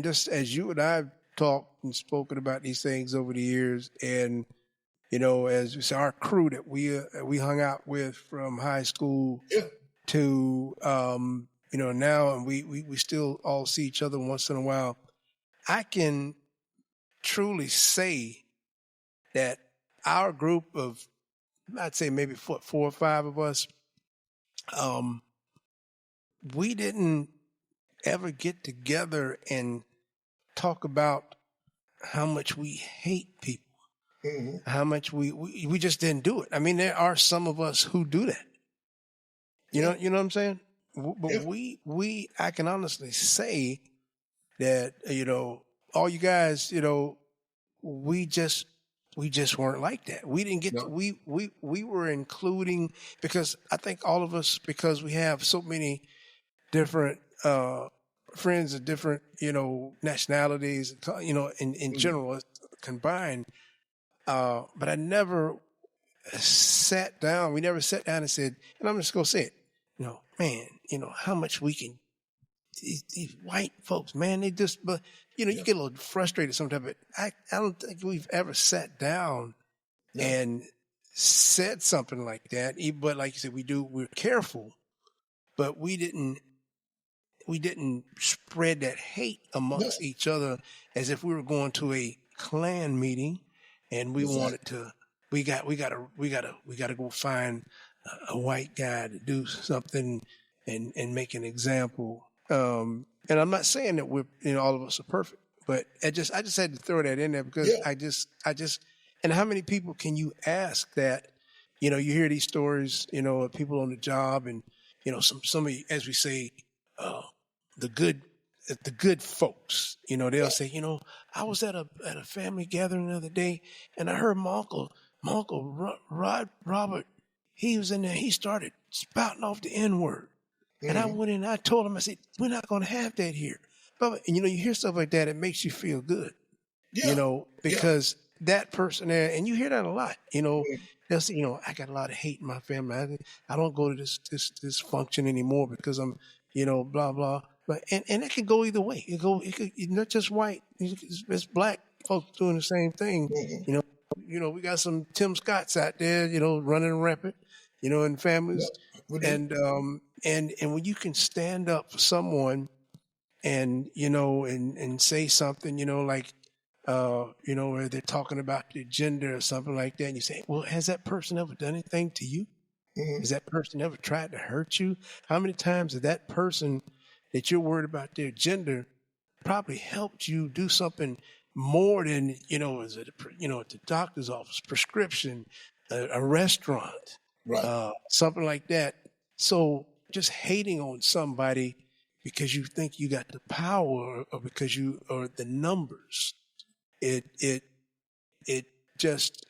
just as you and I have talked and spoken about these things over the years, and as we say, our crew that we hung out with from high school to now, and we still all see each other once in a while. I can truly say that our group of, I'd say maybe 4 or 5 of us, we didn't ever get together and talk about how much we hate people, how much we just didn't do it. I mean, there are some of us who do that. You know what I'm saying? But I can honestly say that, all you guys, we just weren't like that. We didn't get we were including, because I think all of us, because we have so many different friends of different, nationalities, in general combined. But I never sat down. We never sat down and said, and I'm just gonna say it, man, how much we can. These white folks, man, they just, but you get a little frustrated sometimes. But I don't think we've ever sat down and said something like that. But like you said, we're careful, but we didn't spread that hate amongst each other as if we were going to a Klan meeting and we wanted to. We gotta go find a white guy to do something and make an example. And I'm not saying that we're, all of us are perfect, but I just had to throw that in there because I just, and how many people can you ask that, you hear these stories, of people on the job and, some of you, as we say, the good folks, they'll say, I was at a family gathering the other day and I heard my uncle Robert, he was in there, he started spouting off the N-word. And I went in and I told him, I said, we're not going to have that here. But, and you hear stuff like that, it makes you feel good, because that person there, and you hear that a lot, they'll say, I got a lot of hate in my family. I don't go to this function anymore because I'm, blah, blah. But, and it can go either way. It could, not just white, it's black folks doing the same thing. We got some Tim Scotts out there, running rampant, in families. And when you can stand up for someone and, and say something, like, where they're talking about their gender or something like that, and you say, well, has that person ever done anything to you? Has that person ever tried to hurt you? How many times has that person that you're worried about their gender probably helped you do something more than, at the doctor's office, prescription, a restaurant, something like that. So just hating on somebody because you think you got the power or because or the numbers, it just,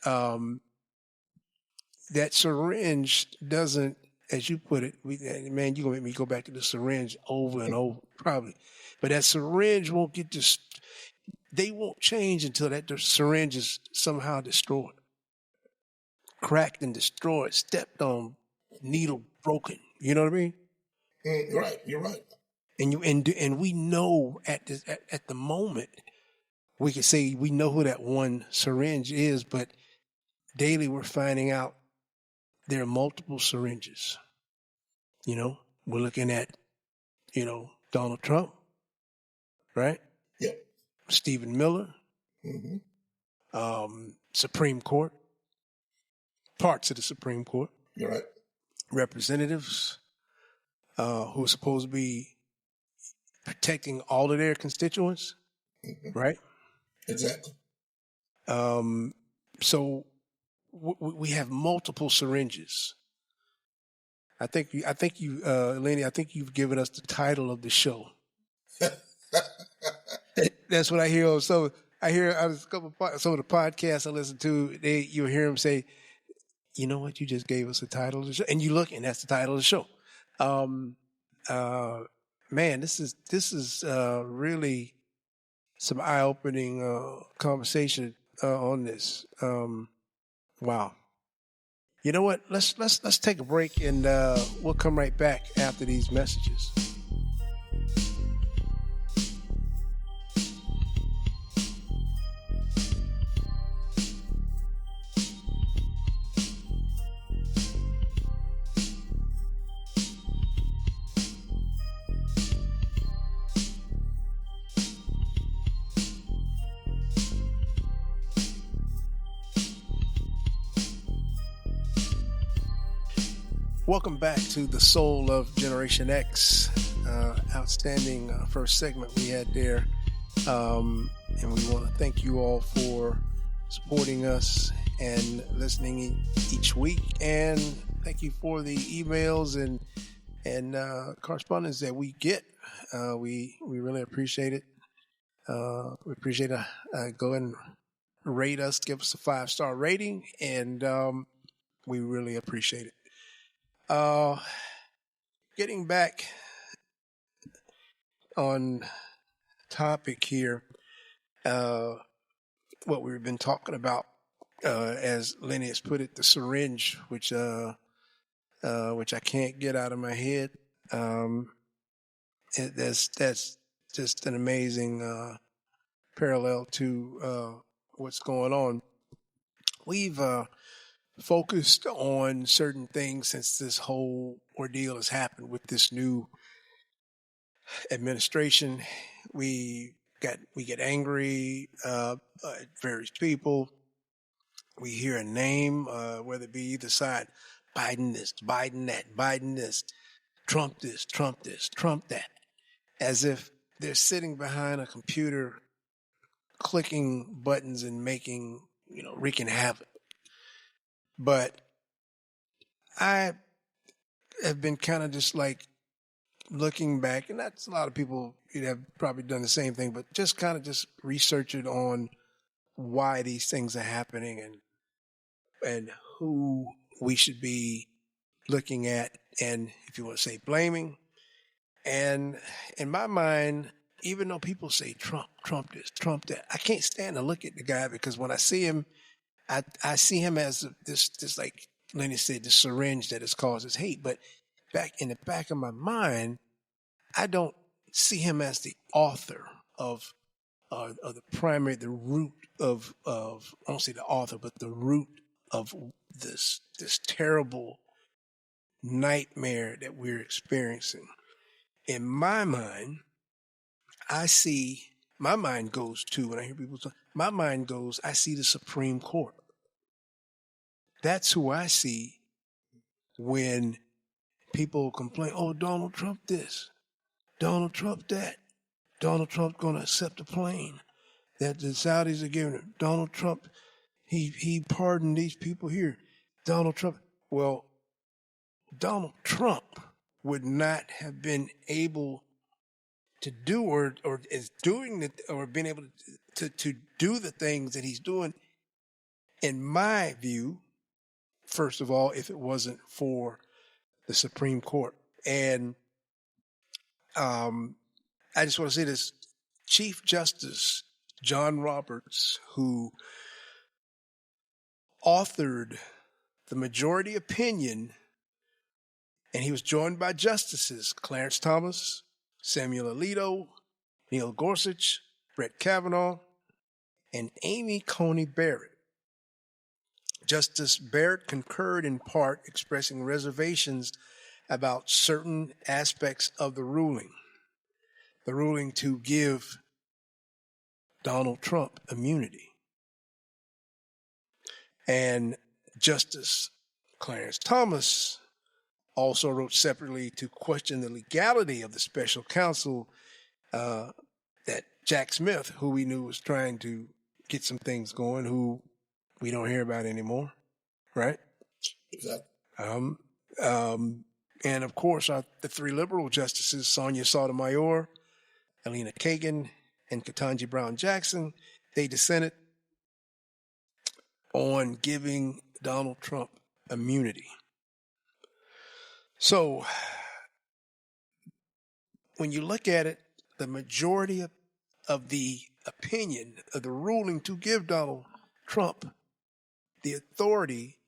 that syringe doesn't, as you put it, man, you're going to make me go back to the syringe over and over, probably. But that syringe won't they won't change until that syringe is somehow destroyed. Cracked and destroyed, stepped on, needle broken. You know what I mean? Right, you're right. And we know at the moment we could say we know who that one syringe is, but daily we're finding out there are multiple syringes. You know, we're looking at, Donald Trump, right? Yeah. Stephen Miller, Supreme Court, parts of the Supreme Court, You're right. representatives who are supposed to be protecting all of their constituents, right? Exactly. So we have multiple syringes. I think you, Lenny, I think you've given us the title of the show. That's what I hear. So I hear some of the podcasts I listen to. You'll hear them say, "You know what? You just gave us the title of the show," and you look, and that's the title of the show. Man, this is really some eye-opening conversation on this. Wow. You know what? Let's take a break, and we'll come right back after these messages. Welcome back to the Soul of Generation X. Outstanding first segment we had there. And we want to thank you all for supporting us and listening each week. And thank you for the emails and correspondence that we get. We really appreciate it. We appreciate it. Go and rate us, give us a 5-star rating, and we really appreciate it. Getting back on topic here, what we've been talking about, as Lenny has put it, the syringe, which I can't get out of my head. That's just an amazing parallel to what's going on. We've focused on certain things since this whole ordeal has happened with this new administration. We get angry at various people. We hear a name, whether it be either side, Biden this, Biden that, Biden this, Trump this, Trump this, Trump that, as if they're sitting behind a computer clicking buttons and wreaking havoc. But I have been kind of just like looking back, and that's a lot of people have probably done the same thing, but just kind of just researching on why these things are happening and who we should be looking at, and if you want to say blaming. And in my mind, even though people say Trump this, Trump that, I can't stand to look at the guy, because when I see him, I see him as this, like Lenny said, the syringe that has caused this hate. But back in the back of my mind, I don't see him as the author of the root of I don't say the author, but the root of this terrible nightmare that we're experiencing. In my mind, my mind goes to, when I hear people talk, my mind goes, I see the Supreme Court. That's who I see when people complain, oh, Donald Trump this, Donald Trump that, Donald Trump going to accept a plane that the Saudis are giving him. Donald Trump, he pardoned these people here. Donald Trump. Well, Donald Trump would not have been able to do or is doing or been able to do the things that he's doing, in my view, first of all, if it wasn't for the Supreme Court. And I just want to say this, Chief Justice John Roberts, who authored the majority opinion, and he was joined by justices Clarence Thomas, Samuel Alito, Neil Gorsuch, Brett Kavanaugh, and Amy Coney Barrett. Justice Barrett concurred in part, expressing reservations about certain aspects of the ruling to give Donald Trump immunity. And Justice Clarence Thomas also wrote separately to question the legality of the special counsel that Jack Smith, who we knew was trying to get some things going, who we don't hear about anymore, right? Exactly. And of course, the three liberal justices, Sonia Sotomayor, Elena Kagan, and Ketanji Brown Jackson, they dissented on giving Donald Trump immunity. So when you look at it, the majority of the opinion of the ruling to give Donald Trump the authority,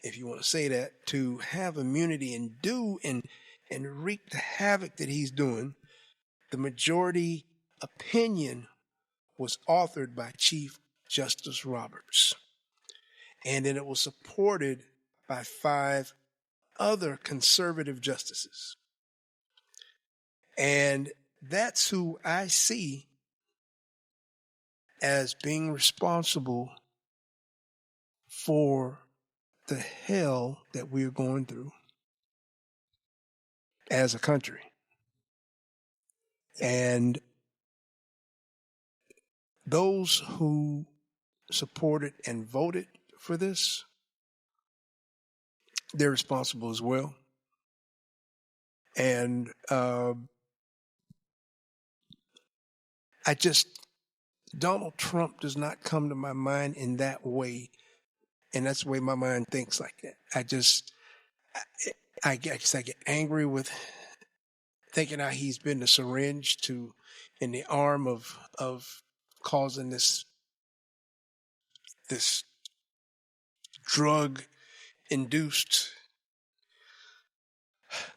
if you want to say that, to have immunity and do and wreak the havoc that he's doing, the majority opinion was authored by Chief Justice Roberts. And then it was supported by 5 other conservative justices. And that's who I see as being responsible for the hell that we're going through as a country. And those who supported and voted for this, they're responsible as well. And Donald Trump does not come to my mind in that way. And that's the way my mind thinks like that. I guess I get angry with thinking how he's been the syringe in the arm of causing this drug-induced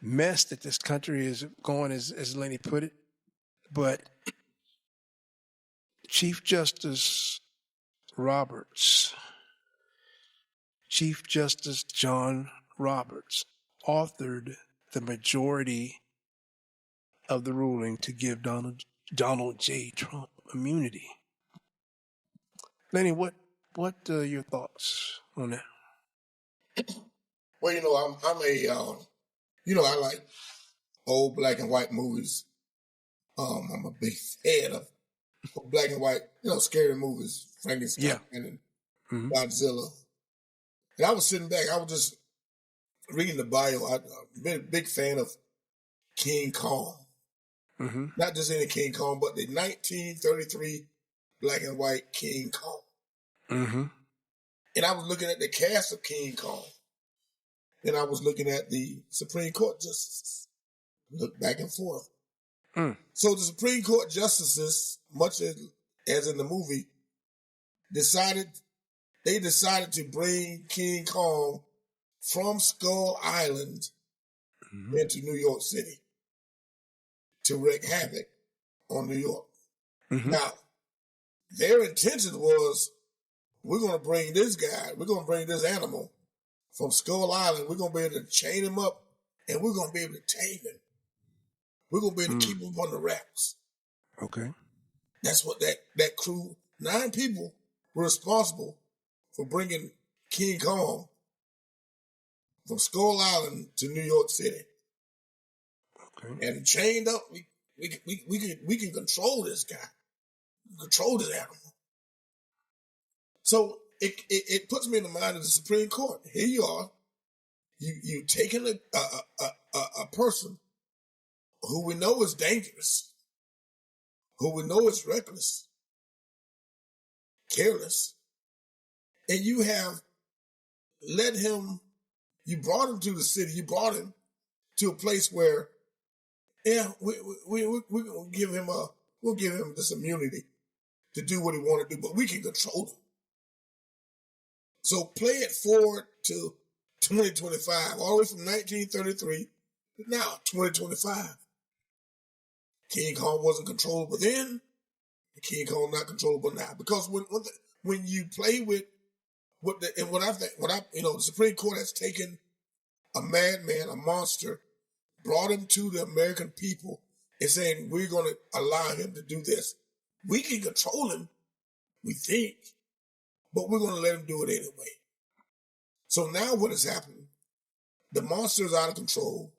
mess that this country is going, as Lenny put it. But Chief Justice Roberts, Chief Justice John Roberts, authored the majority of the ruling to give Donald J. Trump immunity. Lenny, what are your thoughts on that? Well, I'm I like old black and white movies. I'm a big fan of black and white, scary movies, Frankenstein and Godzilla. And I was sitting back, I was just reading the bio. I've been a big fan of King Kong. Mm-hmm. Not just any King Kong, but the 1933 black and white King Kong. Mm-hmm. And I was looking at the cast of King Kong. And I was looking at the Supreme Court justices. Look back and forth. Mm. So the Supreme Court justices, much as in the movie, decided to bring King Kong from Skull Island into New York City to wreak havoc on New York. Mm-hmm. Now, their intention was, we're going to bring this animal from Skull Island. We're going to be able to chain him up, and we're going to be able to tame him. We're going to be able to keep him on the wraps. Okay. That's what that crew, 9 people, were responsible for bringing King Kong from Skull Island to New York City. Okay. And chained up, we can control this guy. Control this animal. So it puts me in the mind of the Supreme Court. Here you are, you taking a person who we know is dangerous, who we know is reckless, careless, and you have you brought him to the city, you brought him to a place where, we'll give him this immunity to do what he want to do, but we can control him. So play it forward to 2025, all the way from 1933 to now, 2025. King Kong wasn't controllable then, and King Kong not controllable now. Because when you play with the Supreme Court has taken a madman, a monster, brought him to the American people and saying, we're going to allow him to do this. We can control him, we think, but we're going to let him do it anyway. So now what has happened? The monster is out of control.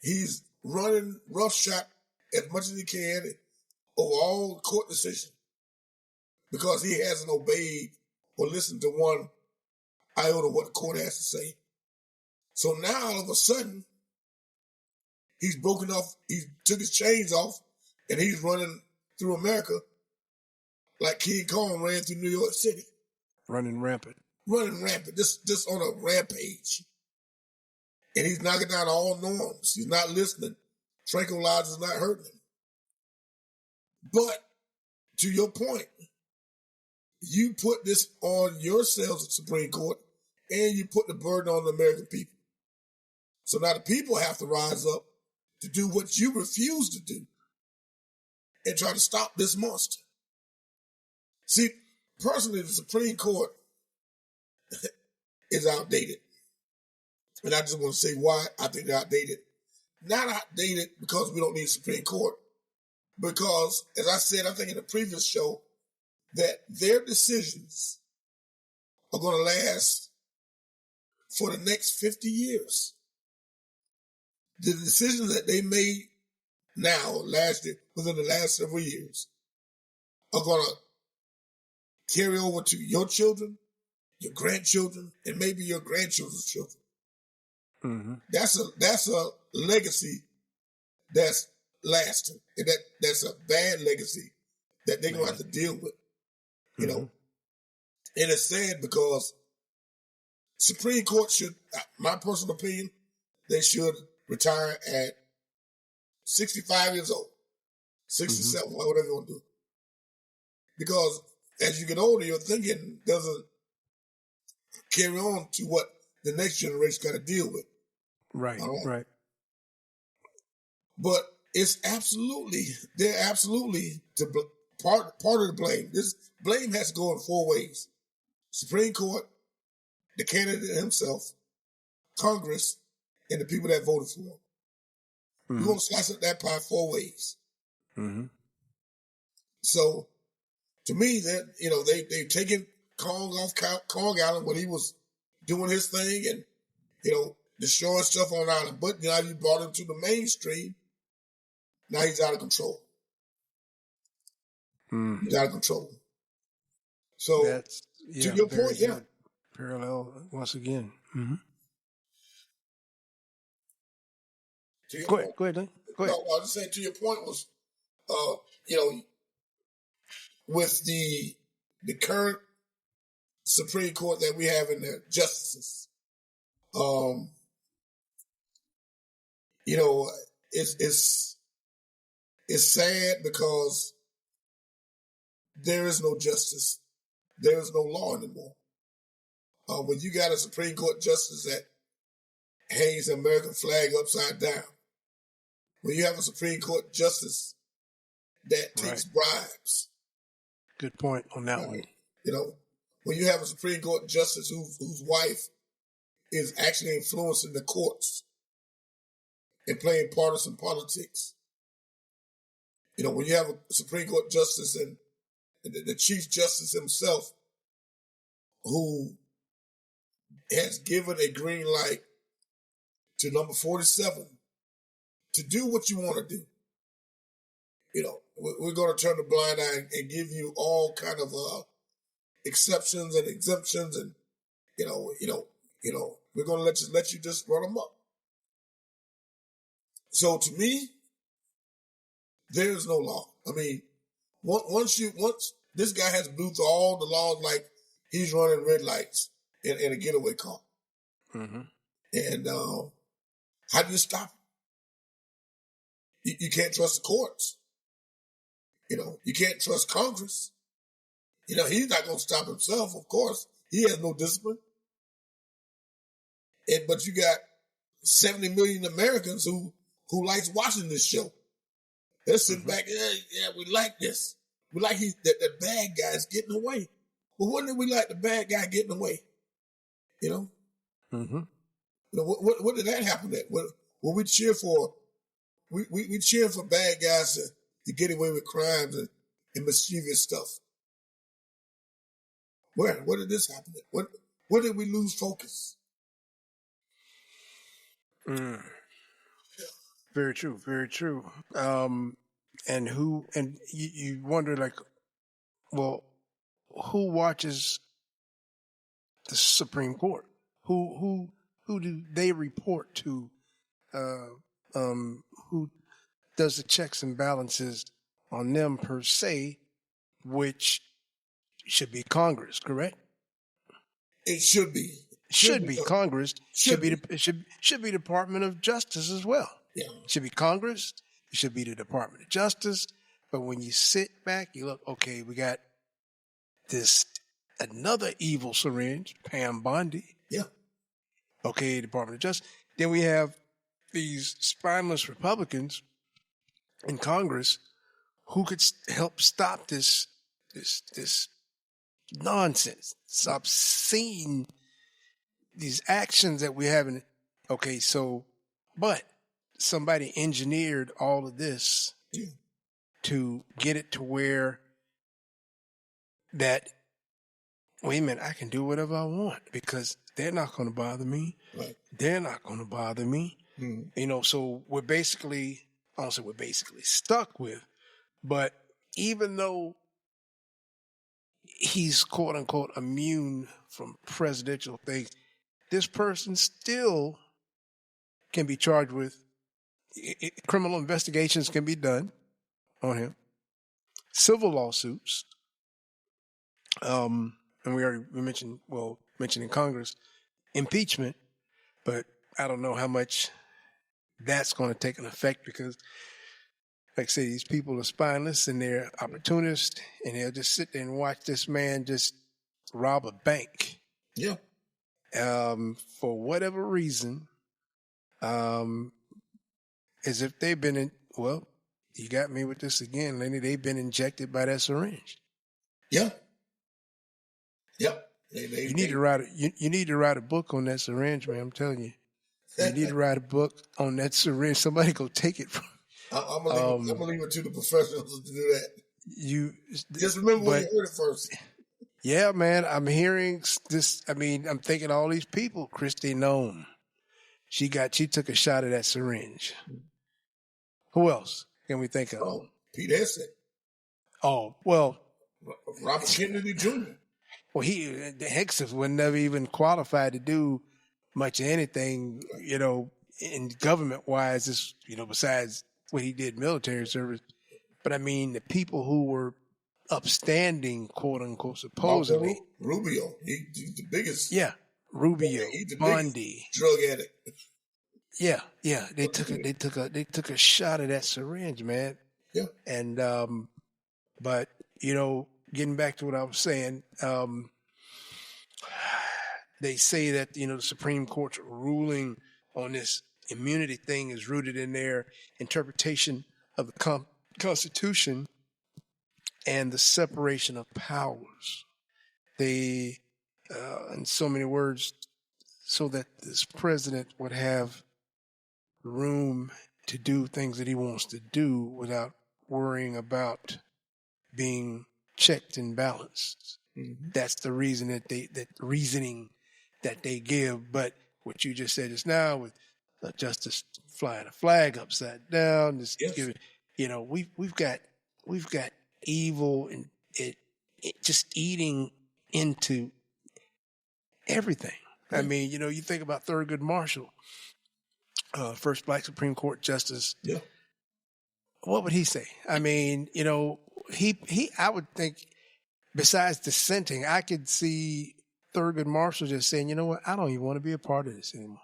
He's running roughshod as much as he can over all court decisions because he hasn't obeyed or listened to one iota of what the court has to say. So now all of a sudden, he's broken off, he took his chains off, and he's running through America like King Kong ran through New York City. Running rampant, just on a rampage. And he's knocking down all norms. He's not listening. Tranquilizer's not hurting him. But to your point, you put this on yourselves at Supreme Court, and you put the burden on the American people. So now the people have to rise up to do what you refuse to do and try to stop this monster. See, personally, the Supreme Court is outdated. And I just want to say why I think they're outdated. Not outdated because we don't need a Supreme Court. Because, as I said, I think in the previous show, that their decisions are going to last for the next 50 years. The decisions that they made now, within the last several years, are going to carry over to your children, your grandchildren, and maybe your grandchildren's children. Mm-hmm. That's a legacy that's lasting, and that's a bad legacy that they're going to have to deal with. You know, and it's sad because Supreme Court should, my personal opinion, they should retire at 65 years old, 67, whatever you want to do. Because as you get older, your thinking doesn't carry on to what the next generation got to deal with. Right. But they're absolutely part of the blame. This blame has to go in four ways: Supreme Court, the candidate himself, Congress, and the people that voted for him. You're going to slice up that pie four ways. Mm-hmm. So, to me, that they've taken Kong off Kong Island when he was doing his thing and destroying stuff on Island. But now you brought him to the mainstream. Now he's out of control. He's out of control. So, to your point, yeah. Parallel once again. Mm-hmm. Go ahead, Lynn. Go ahead. No, I was just saying, to your point was, with the current Supreme Court that we have in the justices, it's sad because there is no justice. There is no law anymore. When you got a Supreme Court justice that hangs the American flag upside down, when you have a Supreme Court justice that takes bribes. Good point on that one. When you have a Supreme Court justice whose wife is actually influencing the courts and playing partisan politics. When you have a Supreme Court justice and the Chief Justice himself who has given a green light to number 47 to do what you want to do. We're going to turn the blind eye and give you all kind of exceptions and exemptions, and we're going to let you just run them up. So to me, there is no law. I mean, once this guy has blew through all the laws, like he's running red lights in a getaway car, and how do you stop him? You can't trust the courts. You can't trust Congress. He's not going to stop himself, of course. He has no discipline. But you got 70 million Americans who likes watching this show. They're sitting back, yeah, we like this. We like that the bad guy's getting away. But when did we like the bad guy getting away? You know? Mm-hmm. You know, what did that happen at? When we cheer for, we cheer for bad guys to get away with crimes and mischievous stuff. Where did this happen at? Where did we lose focus? Mm. Very true, very true. And you wonder, like, well, who watches the Supreme Court? Who do they report to? Who does the checks and balances on them per se, which should be Congress, correct? It should be. Should be Congress. Should be Department of Justice as well. Yeah. Should be Congress. It should be the Department of Justice. But when you sit back, you look, okay, we got another evil syringe, Pam Bondi. Yeah. Okay, Department of Justice. Then we have these spineless Republicans in Congress who could help stop this nonsense. Stop seeing these actions that we're having. Okay, so, but somebody engineered all of this to get it to where that, wait a minute, I can do whatever I want because they're not going to bother me. Right. They're not going to bother me. Mm-hmm. You know, so we're basically, I don't say we're basically stuck with, but even though he's quote unquote immune from presidential things, this person still can be charged with criminal investigations can be done on him, civil lawsuits. And we mentioned in Congress, impeachment, but I don't know how much that's going to take an effect because, like I say, these people are spineless and they're opportunists, and they'll just sit there and watch this man just rob a bank. Yeah. For whatever reason, as if they've been well, you got me with this again, Lenny. They've been injected by that syringe. Yeah. Yep. You need to write a book on that syringe, man. I'm telling you. You need to write a book on that syringe. Somebody go take it from. I'm gonna leave it to the professionals to do that. You just remember when you heard it first. Yeah, man. I'm hearing this. I mean, I'm thinking all these people. Kristi Noem, she took a shot of that syringe. Who else can we think of? Oh, Pete Hegseth. Oh, well, Robert Kennedy Jr. Well, Hegseth was never even qualified to do much of anything, you know, in government-wise, besides what he did military service. But, I mean, the people who were upstanding, quote-unquote, supposedly. Rubio. He's the biggest. Yeah, Rubio, Bondi. Drug addict. Yeah. They took a shot of that syringe, man. Yeah. And, but, you know, getting back to what I was saying, they say that, you know, the Supreme Court's ruling on this immunity thing is rooted in their interpretation of the Constitution and the separation of powers. They, in so many words, so that this president would have room to do things that he wants to do without worrying about being checked and balanced. Mm-hmm. That's the reason reasoning that they give. But what you just said just now with Justice flying a flag upside down, just giving, you know, we've got evil and it just eating into everything. Right. I mean, you know, you think about Thurgood Marshall, first Black Supreme Court justice. Yeah. What would he say? I mean, you know, I would think, besides dissenting, I could see Thurgood Marshall just saying, you know what, I don't even want to be a part of this anymore.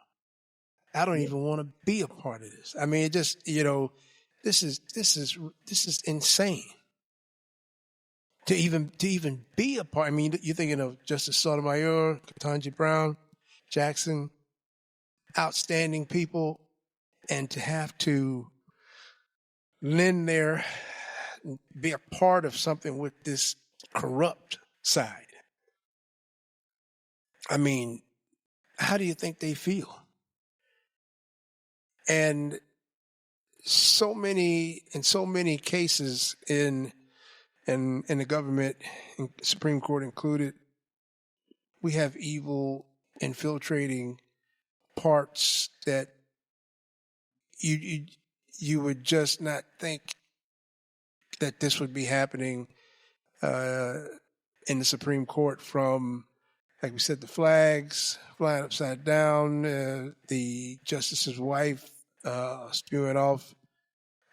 I don't even want to be a part of this. I mean, it just, you know, this is insane. To even be a part. I mean, you're thinking of Justice Sotomayor, Ketanji Brown, Jackson, outstanding people, and to have to lend their, be a part of something with this corrupt side. I mean, how do you think they feel? And in so many cases in the government, and Supreme Court included, we have evil infiltrating parts that you would just not think that this would be happening in the Supreme Court, from, like we said, the flags flying upside down, the justice's wife spewing off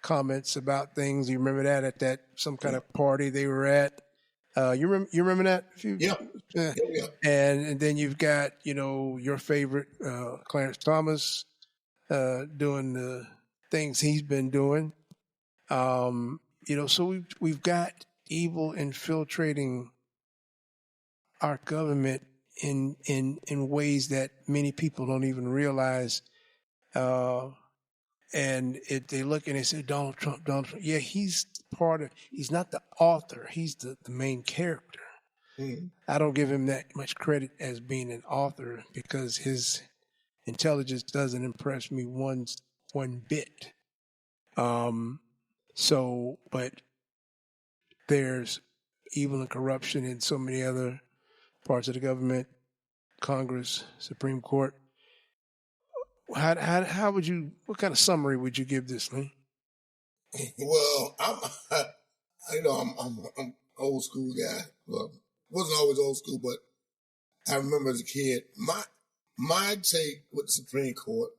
comments about things. You remember that at that some kind of party they were at? You remember that? Yeah. And then you've got, your favorite Clarence Thomas doing the things he's been doing. So we've got evil infiltrating our government in ways that many people don't even realize. And they look and they say, Donald Trump. Yeah, he's not the author. He's the main character. Mm. I don't give him that much credit as being an author, because his intelligence doesn't impress me one bit. But there's evil and corruption in so many other parts of the government, Congress, Supreme Court. How would you? What kind of summary would you give this, Lee? Well, I'm an old school guy. Well, wasn't always old school, but I remember as a kid, my take with the Supreme Court,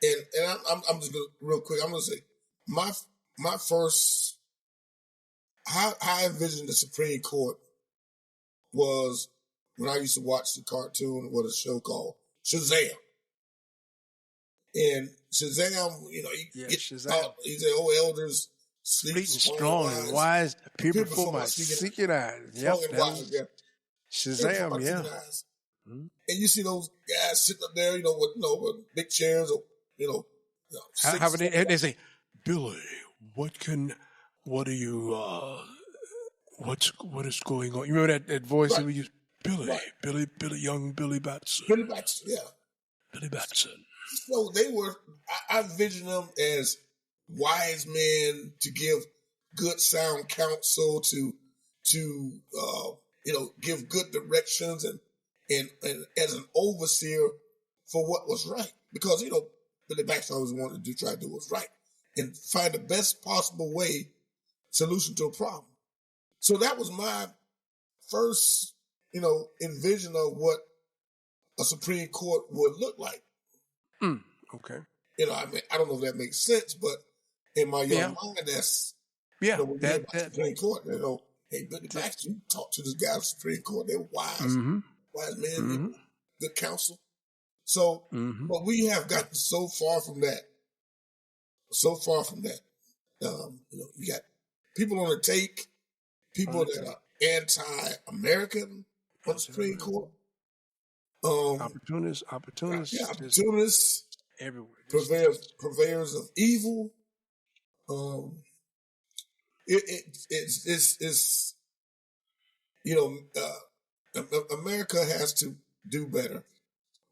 and I'm just gonna real quick. I'm gonna say my first how I envisioned the Supreme Court was when I used to watch the cartoon or the show called Shazam. And Shazam, Shazam. He's an old elders, Fleet and strong and wise, people before my seeking eyes. Yep, Shazam, yeah. Mm-hmm. And you see those guys sitting up there, with big chairs, they say, Billy, what is going on? You remember that voice that we used? Billy, right. Young Billy Batson. Billy Batson, yeah. Billy Batson. So I envision them as wise men to give good sound counsel, to give good directions and as an overseer for what was right. Because, Billy Batson always wanted to try to do what's right and find the best possible solution to a problem. So that was my first, envision of what a Supreme Court would look like. Okay. I don't know if that makes sense, but in my young mind, that's when you hear about the Supreme Court, hey, Billy Baxter, you talk to this guy at the Supreme Court, they're wise, wise men, good counsel. So, but we have gotten so far from that. You got people on the take, people that are anti-American on the Supreme Court. Opportunists. Yeah, opportunists. Everywhere. Purveyors of evil. America has to do better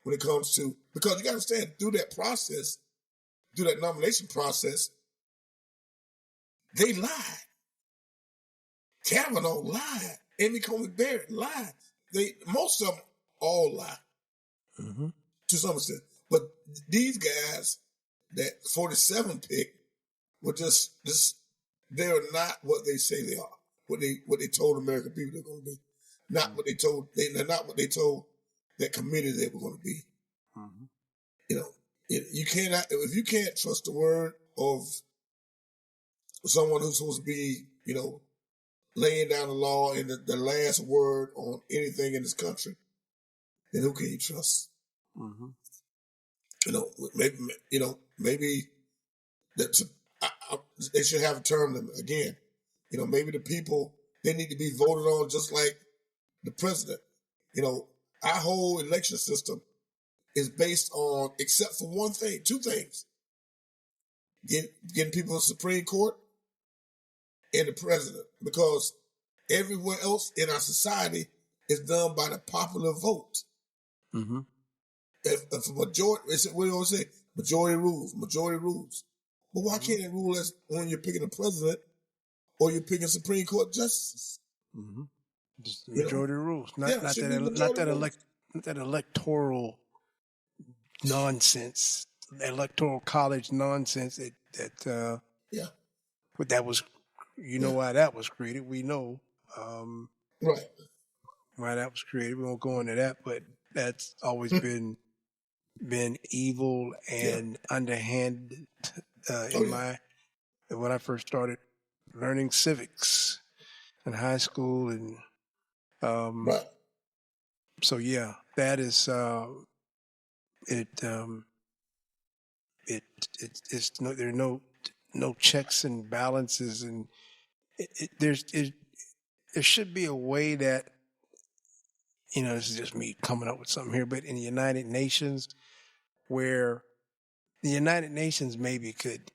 when it comes to, because you got to understand, through that nomination process, they lied. Kavanaugh lied. Amy Coney Barrett lied. Most of them all lie to some extent. But these guys, that 47 pick, were just they're not what they say they are. What they told American people they're going to be. Not what they told. They're not what they told that committee they were going to be. You cannot, if you can't trust the word of someone who's supposed to be, laying down the law and the last word on anything in this country, then who can you trust? Maybe that they should have a term limit again. Maybe the people, they need to be voted on just like the president. Our whole election system is based on, except for two things. getting people in the Supreme Court and the president, because everywhere else in our society is done by the popular vote. Mm-hmm. If a majority, what do you always say? Majority rules. But why can't it rule as when you're picking a president or you're picking Supreme Court justices? Mm-hmm. Just the majority rules, not that electoral nonsense, electoral college nonsense. But that was, why that was created. We know, Right. why that was created. We won't go into that, but that's always been evil and underhanded when I first started learning civics in high school, and Right. so yeah, that is there are no checks and balances, and there should be a way that, this is just me coming up with something here, but in the United Nations, where the United Nations maybe could,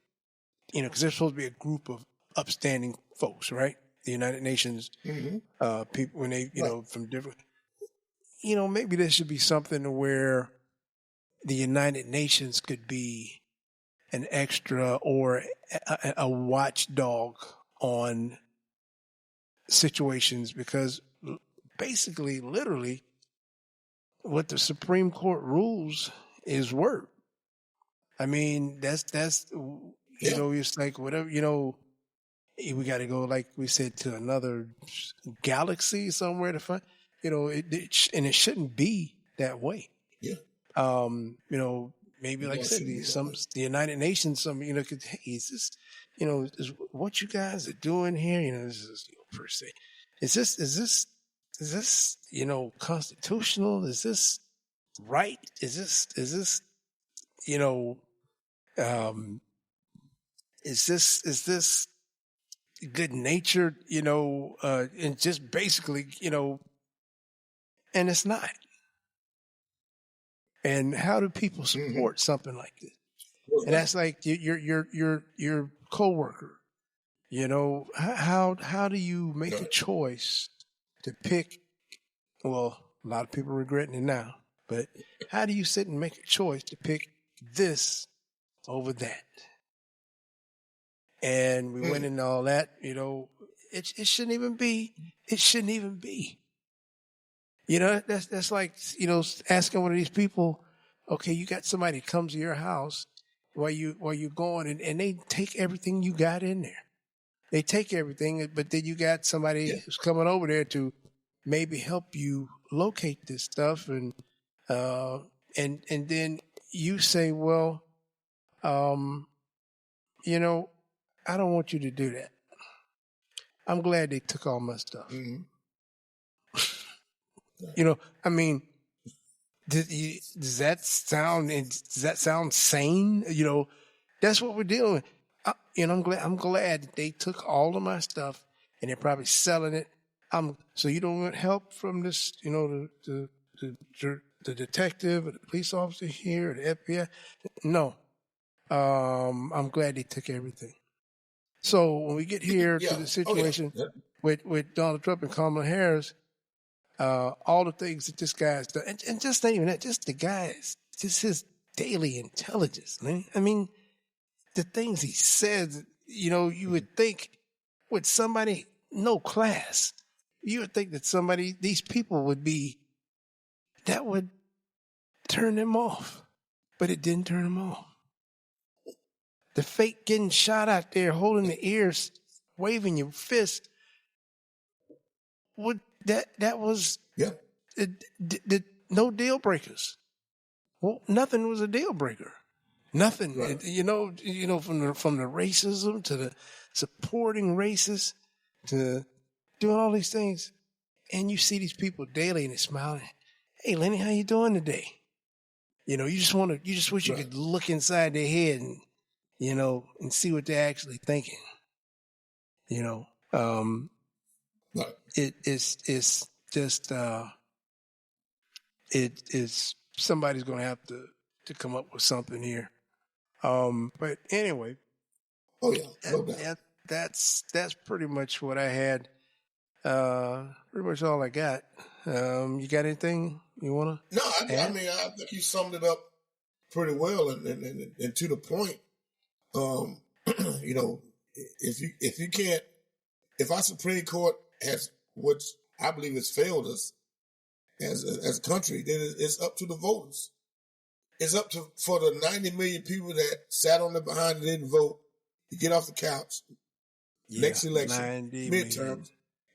because there's supposed to be a group of upstanding folks, right? The United Nations people, when they, from different, maybe there should be something where the United Nations could be an extra or a watchdog on situations, because basically, literally, what the Supreme Court rules is word. I mean, that's it's like whatever, we got to go, like we said, to another galaxy somewhere to find, and it shouldn't be that way. Yeah. Maybe like I said, the United Nations, could, hey, is this, is what you guys are doing here? This is per se. Is this constitutional? Is this right? Is this is this good natured, and just basically, and it's not. And how do people support something like this? And that's like your coworker. How do you make a choice to pick? Well, a lot of people are regretting it now, but how do you sit and make a choice to pick this over that? And we went into all that. It shouldn't even be. It shouldn't even be. That's like, asking one of these people, okay, you got somebody that comes to your house while you're going, and they take everything you got in there. They take everything, but then you got somebody who's coming over there to maybe help you locate this stuff, and then you say, well, I don't want you to do that. I'm glad they took all my stuff. Mm-hmm. I mean, does that sound sane? That's what we're dealing with. I'm glad that they took all of my stuff and they're probably selling it. So you don't want help from this, the detective or the police officer here or the FBI? No. I'm glad they took everything. So when we get here to the situation with Donald Trump and Kamala Harris, all the things that this guy's done, and just not even that, just the guy's, just his daily intelligence. I mean, the things he says, you would think with somebody, no class, you would think that these people that would turn them off, but it didn't turn them off. The fake getting shot out there, holding the ears, waving your fist, that was no deal breakers. Well, nothing was a deal breaker. Nothing. Right. From the racism to the supporting racists to doing all these things, and you see these people daily and they're smiling. Hey, Lenny, how you doing today? You just wish you could look inside their head and and see what they're actually thinking. It's just it is somebody's going to have to come up with something here. But anyway, Oh yeah, no doubt. That's pretty much what I had. Pretty much all I got. You got anything you want No, to I add? mean, I think you summed it up pretty well and to the point. Um, you know, if you can't, if our Supreme Court has, which I believe has failed us as a country, then it's up to the voters. It's up to for the 90 million people that sat on the behind and didn't vote to get off the couch next election, 90 midterms, million.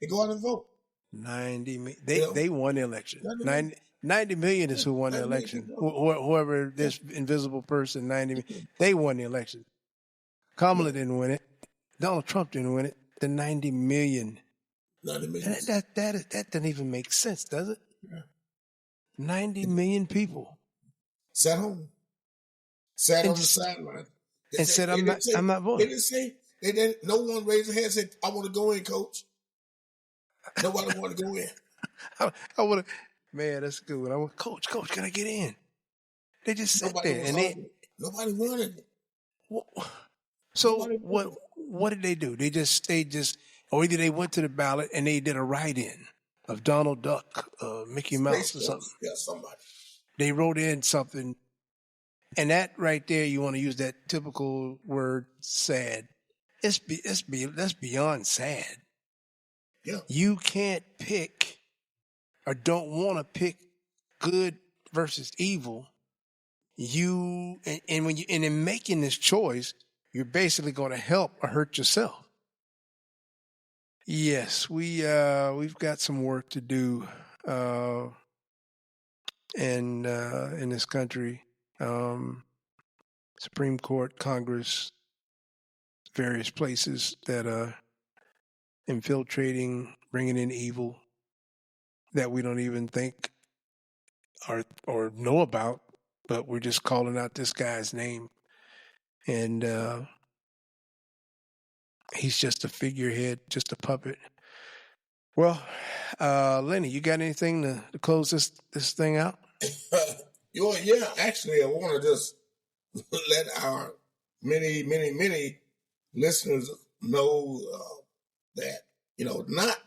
and go out and vote. 90 million. You know? They won the election. 90 90 million is who won the 90 million election. people. Whoever this invisible person, 90 million, they won the election. Kamala didn't win it. Donald Trump didn't win it. The 90 million. 90 million. That doesn't even make sense, does it? Yeah. 90 million people. Sat home. Sat And on the just- sideline. and said, I'm not They voting. didn't say, no one raised their hand and said, I want to go in, coach. Nobody wanted to go in. I would have, man, that's a good one. I went, Coach, can I get in? They just sat Nobody there was and hungry. Nobody wanted it. so Nobody wanted what did they do? They just or either they went to the ballot and they did a write-in of Donald Duck, Mickey Mouse or something. Yeah, somebody. They wrote in something, and that right there, you want to use that typical word, sad. That's beyond sad. Yeah. You can't pick or don't want to pick good versus evil. And when you and in making this choice, you're basically going to help or hurt yourself. Yes, we've got some work to do in this country. Supreme Court, Congress, various places that are infiltrating, bringing in evil that we don't even think or know about, but we're just calling out this guy's name. And he's just a figurehead, just a puppet. Well, Lenny, you got anything to close this thing out? Yeah, actually, I want to just let our many, many, many listeners know that, not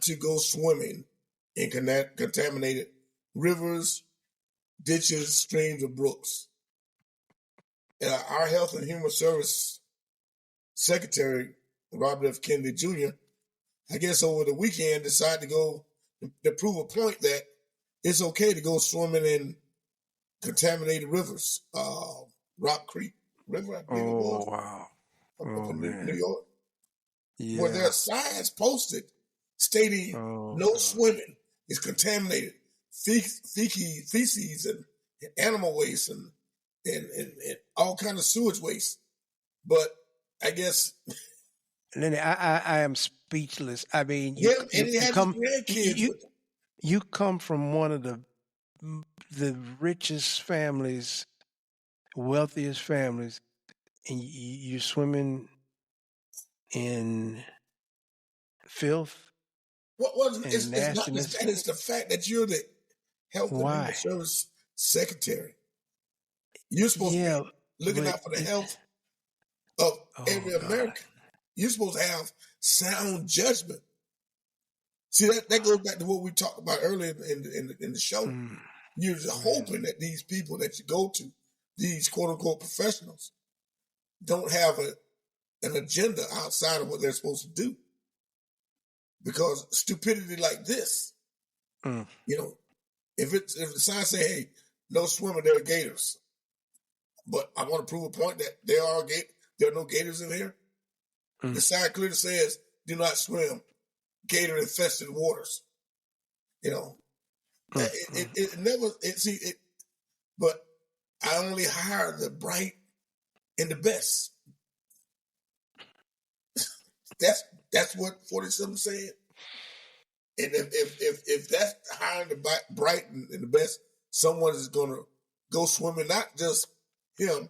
to go swimming in contaminated rivers, ditches, streams, or brooks. Our Health and Human Service Secretary, Robert F. Kennedy Jr., I guess over the weekend decided to go to prove a point that it's okay to go swimming in contaminated rivers. Rock Creek River, I believe it was. Wow. Up Oh, in man. New York. Yeah. Where there's signs posted stating Oh, no God. swimming is contaminated feces and animal waste and all kind of sewage waste. But I guess Lenny, I am speechless. I mean, and he has come, grandkids. you come from one of the richest families, wealthiest families, and you're swimming in filth. What was and it's not nastiness. just that, it's the fact that you're the Health and Why? Human Service Secretary. You're supposed to be looking but out for the health of every God. American. You're supposed to have sound judgment. See, that goes back to what we talked about earlier in the show. Mm. You're hoping that these people that you go to, these quote-unquote professionals, don't have an agenda outside of what they're supposed to do. Because stupidity like this, Mm. if the sign say, hey, no swimming, there are gators. But I want to prove a point that there are no gators in here. Mm. The sign clearly says, do not swim gator-infested waters. It never, but I only hire the bright and the best. That's what 47 said. And if that's hiring the bright and the best, someone is going to go swimming, not just him.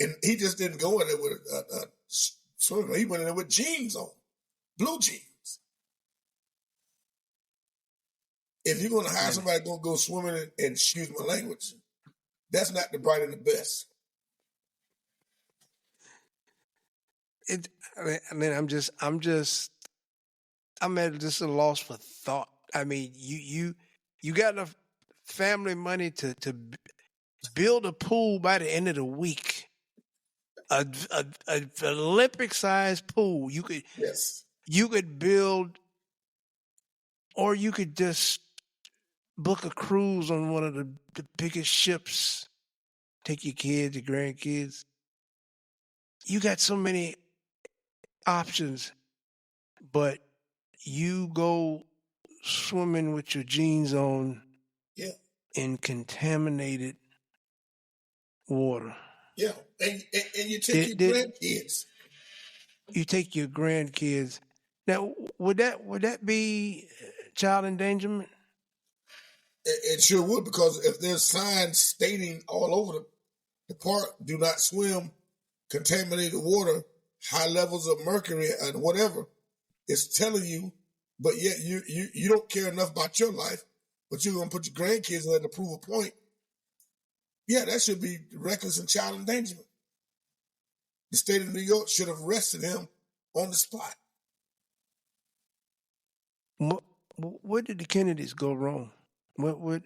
And he just didn't go in there with a swimmer. He went in there with jeans on, blue jeans. If you're going to hire somebody going to go swimming and excuse my language, that's not the bright and the best. it. I'm at just a loss for thought. I mean, you got enough family money to build a pool by the end of the week, a Olympic sized pool. Yes. You could build, or you could just book a cruise on one of the biggest ships. Take your kids, your grandkids. You got so many options, but you go swimming with your jeans on Yeah. in contaminated water. Yeah. And you take your grandkids. You take your grandkids. Now, would that be child endangerment? It sure would, because if there's signs stating all over the park, do not swim, contaminated water, high levels of mercury and whatever, it's telling you, but yet you don't care enough about your life, but you're going to put your grandkids in there to prove a point. Yeah, that should be reckless and child endangerment. The state of New York should have arrested him on the spot. Where did the Kennedys go wrong? With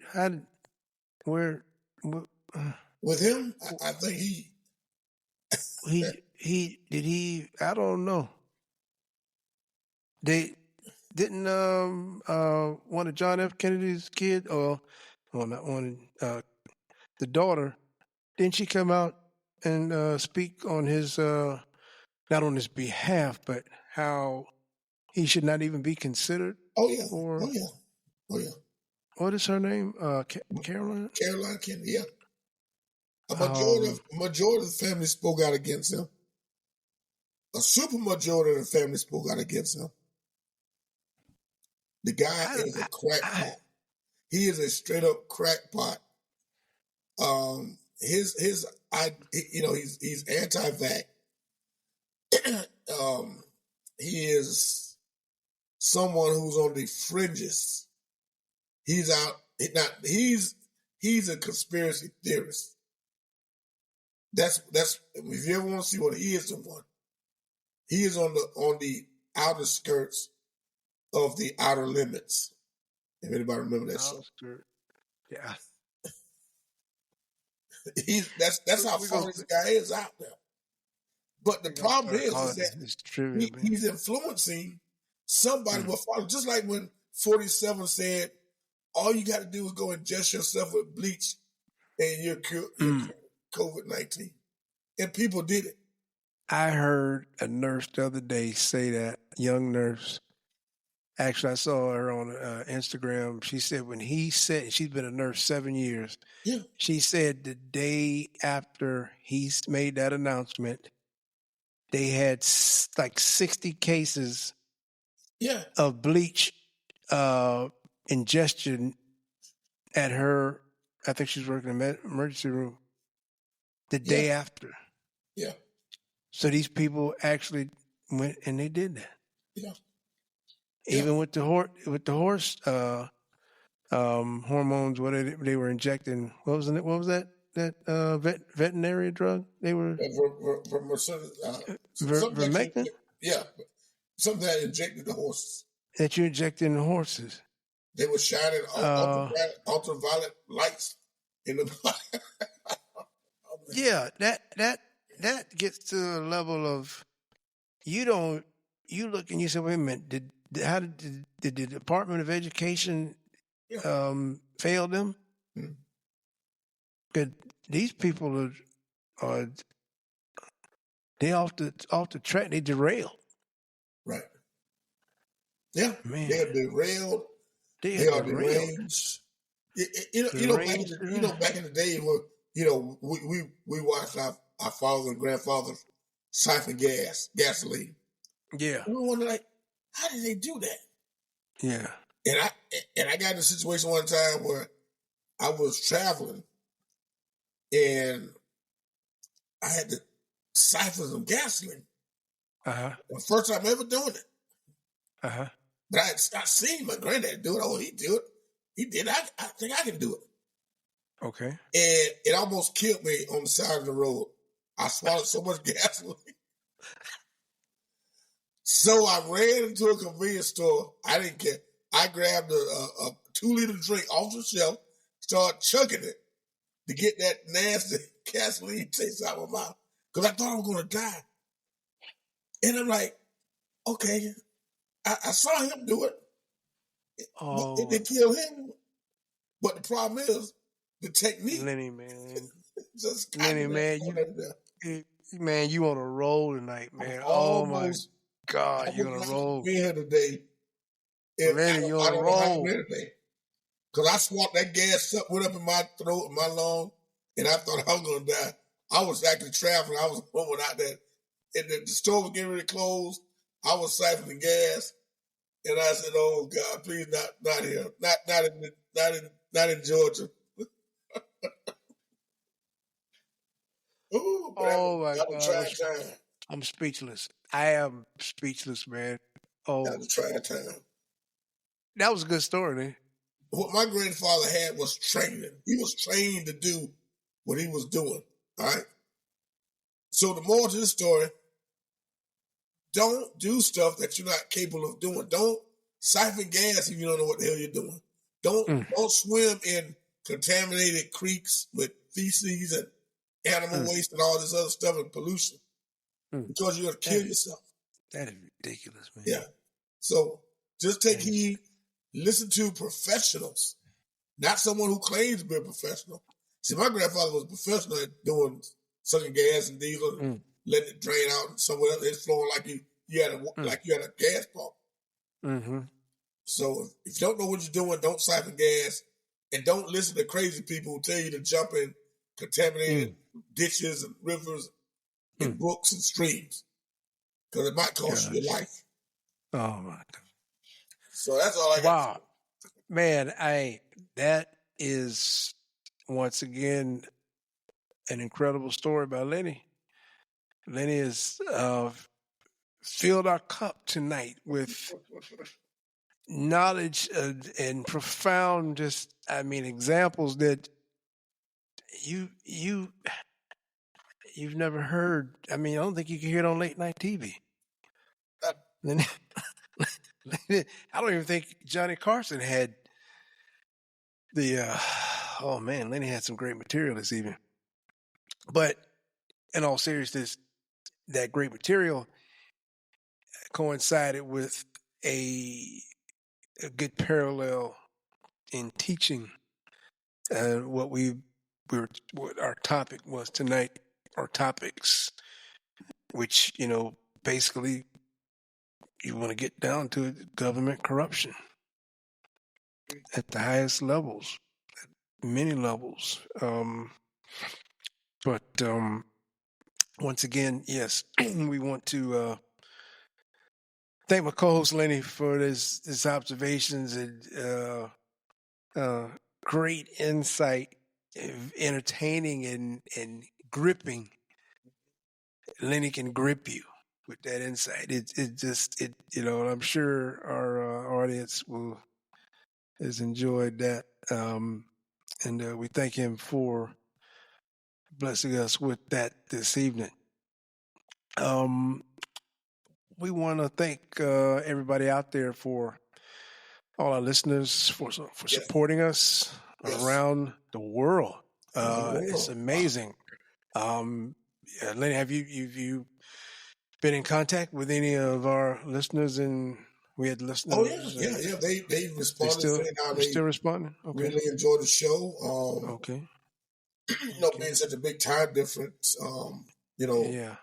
him, I think he I don't know. They didn't one of John F. Kennedy's kids, or well, not one, the daughter, didn't she come out and speak on his not on his behalf, but how he should not even be considered? Oh yeah. What is her name? Caroline Kennedy. Yeah. A majority of the family spoke out against him. A super majority of the family spoke out against him. The guy is a crackpot. He is a straight up crackpot. He's anti-vax. He is someone who's on the fringes. He's a conspiracy theorist. That's if you ever want to see what he is, someone, he is on the outer skirts of the Outer Limits. If anybody remember that show. Yeah. That's how far this guy is out there. But the problem is that he's influencing somebody will follow. Just like when 47 said, all you got to do is go ingest yourself with bleach and you're cured COVID-19. And people did it. I heard a nurse the other day say that, young nurse. Actually, I saw her on Instagram. She said when he said, she's been a nurse 7 years. Yeah. She said the day after he made that announcement, they had like 60 cases of bleach ingestion at her. I think she's working in the emergency room the day after. Yeah. So these people actually went and they did that. Yeah. Even with the horse hormones, what they were injecting. What was that veterinary drug they were? Vermectin? Yeah, something that injected the horses. That you inject in the horses. They were shining ultraviolet lights in the body. Yeah, that gets to a level of you look and you say, wait a minute, did the Department of Education fail them? Because these people are they off the track, they derailed. Right. Yeah, man, they are derailed. They are deranged. Back in the day when we watched our fathers and grandfathers siphon gasoline. Yeah. We were like, how did they do that? Yeah. And I got in a situation one time where I was traveling and I had to siphon some gasoline. The first time ever doing it. But I seen my granddad do it. Oh, he do it. He did. I think I can do it. Okay. And it almost killed me on the side of the road. I swallowed so much gasoline. So I ran into a convenience store. I didn't care. I grabbed a 2-liter drink off the shelf, started chugging it to get that nasty gasoline taste out of my mouth because I thought I was going to die. And I'm like, okay, I saw him do it. Oh, It didn't kill him. But the problem is the technique. Lenny, man. Just Lenny, man, you on a roll tonight, man. Oh my God, you on a roll. Being here today. Lenny, you on a roll. Because I swallowed that gas up, went up in my throat and my lung, and I thought I was going to die. I was actually traveling. I was going out there. And the store was getting ready to close. I was siphoning gas. And I said, oh, God, please not here. Not in Georgia. Ooh, oh, my God. I'm speechless. I am speechless, man. Oh, that was a trying time. That was a good story, man. What my grandfather had was training. He was trained to do what he was doing, all right? So the moral to this story, don't do stuff that you're not capable of doing. Don't siphon gas if you don't know what the hell you're doing. Don't swim in contaminated creeks with feces and animal waste and all this other stuff and pollution because you're going to kill yourself. That is ridiculous, man. Yeah. So just take heed. Listen to professionals, not someone who claims to be a professional. See, my grandfather was a professional at doing sucking gas and diesel, and letting it drain out and somewhere else. It's flowing like you had a gas pump. Mm-hmm. So if you don't know what you're doing, don't siphon gas, and don't listen to crazy people who tell you to jump in contaminated ditches and rivers and brooks and streams because it might cost you your life. Oh my God. So that's all I got. Wow. Man, that is once again an incredible story by Lenny. Lenny has filled our cup tonight with knowledge and profound examples that you've never heard. I mean, I don't think you can hear it on late night TV. I don't even think Johnny Carson had the Lenny had some great material this evening. But in all seriousness, that great material coincided with a good parallel in teaching what our topic was tonight, our topics, which, basically you want to get down to it, government corruption at the highest levels, at many levels. But once again, yes, we want to thank my co-host Lenny for his observations and great insight, entertaining and gripping. Lenny can grip you with that insight. I'm sure our audience has enjoyed that. And we thank him for blessing us with that this evening. We want to thank everybody out there for all our listeners for supporting us around the world. It's amazing. Lenny, have you been in contact with any of our listeners? And we had listeners. Oh yeah. They responded. They still responding. Okay. Really enjoyed the show. Okay. Being such a big time difference. Yeah.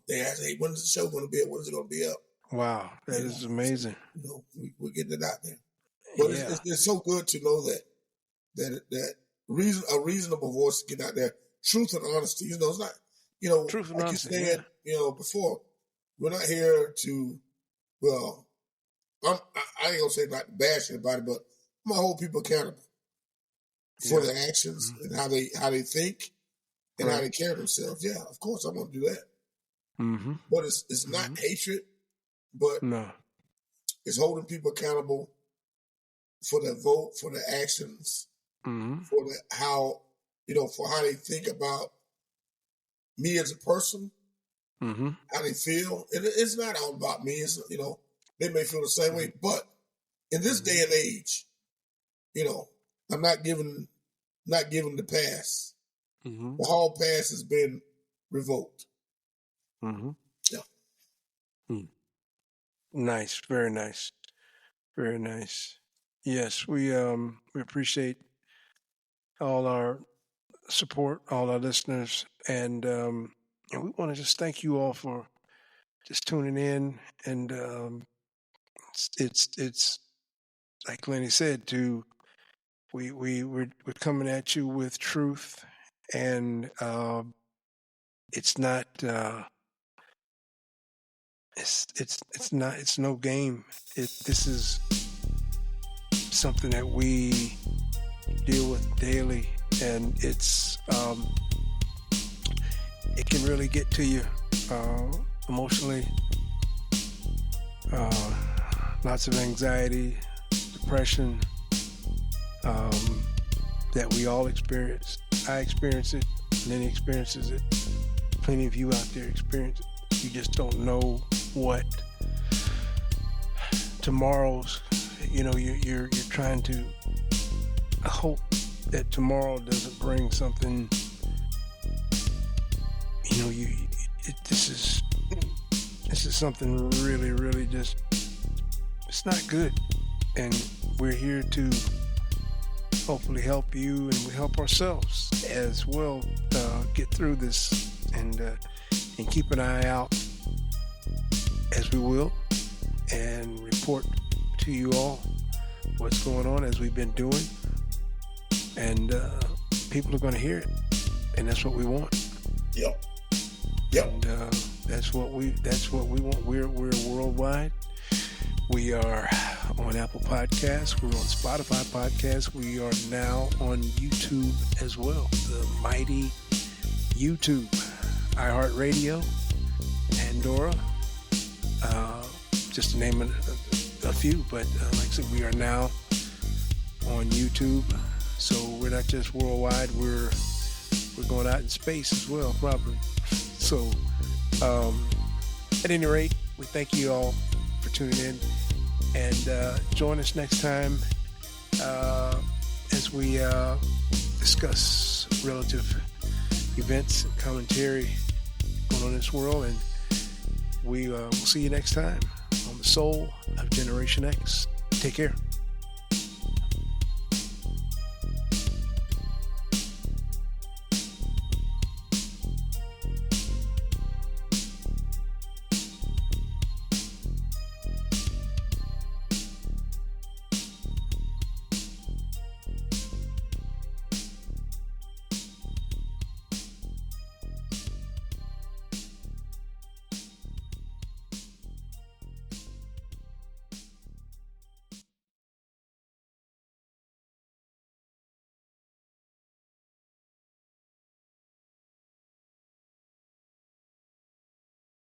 They asked, "Hey, when's the show going to be up? When's it going to be up?" Wow, that is amazing. We're getting it out there, but it's so good to know that a reasonable voice to get out there. Truth and honesty. It's not. Truth and like honesty, you said, before, we're not here to. Well, I ain't gonna say about bash anybody, but I'm gonna hold people accountable for their actions and how they think and how they carry themselves. Yeah, of course I'm gonna do that. Mm-hmm. But it's not hatred, but it's holding people accountable for their vote, for their actions, for how they think about me as a person Mm-hmm. how they feel. And it's not all about me. It's, they may feel the same way. But in this day and age, I'm not giving the pass. Mm-hmm. The hall pass has been revoked. Mm-hmm. Yeah. Nice. Very nice. Very nice. Yes, we appreciate all our support, all our listeners, and we want to just thank you all for just tuning in. And it's like Lenny said, we're coming at you with truth, and it's not it's no game. This is something that we deal with daily, and it can really get to you emotionally. Lots of anxiety, depression that we all experience. I experience it, Lenny experiences it, plenty of you out there experience it. You just don't know what tomorrow's, you're trying to hope that tomorrow doesn't bring something, this is something really, really just, it's not good. And we're here to hopefully help you, and we help ourselves as well get through this, and keep an eye out as we will, and report to you all what's going on as we've been doing, and people are going to hear it, and that's what we want. Yep. And that's what we want. We're worldwide. We are on Apple Podcasts. We're on Spotify Podcasts. We are now on YouTube as well. The mighty YouTube, iHeartRadio, Pandora, just to name a few. But like I said, we are now on YouTube. So we're not just worldwide. We're going out in space as well, probably. So at any rate, we thank you all for tuning in, and join us next time as we discuss relative events and commentary going on in this world, and we will see you next time on the Soul of Generation X. Take care.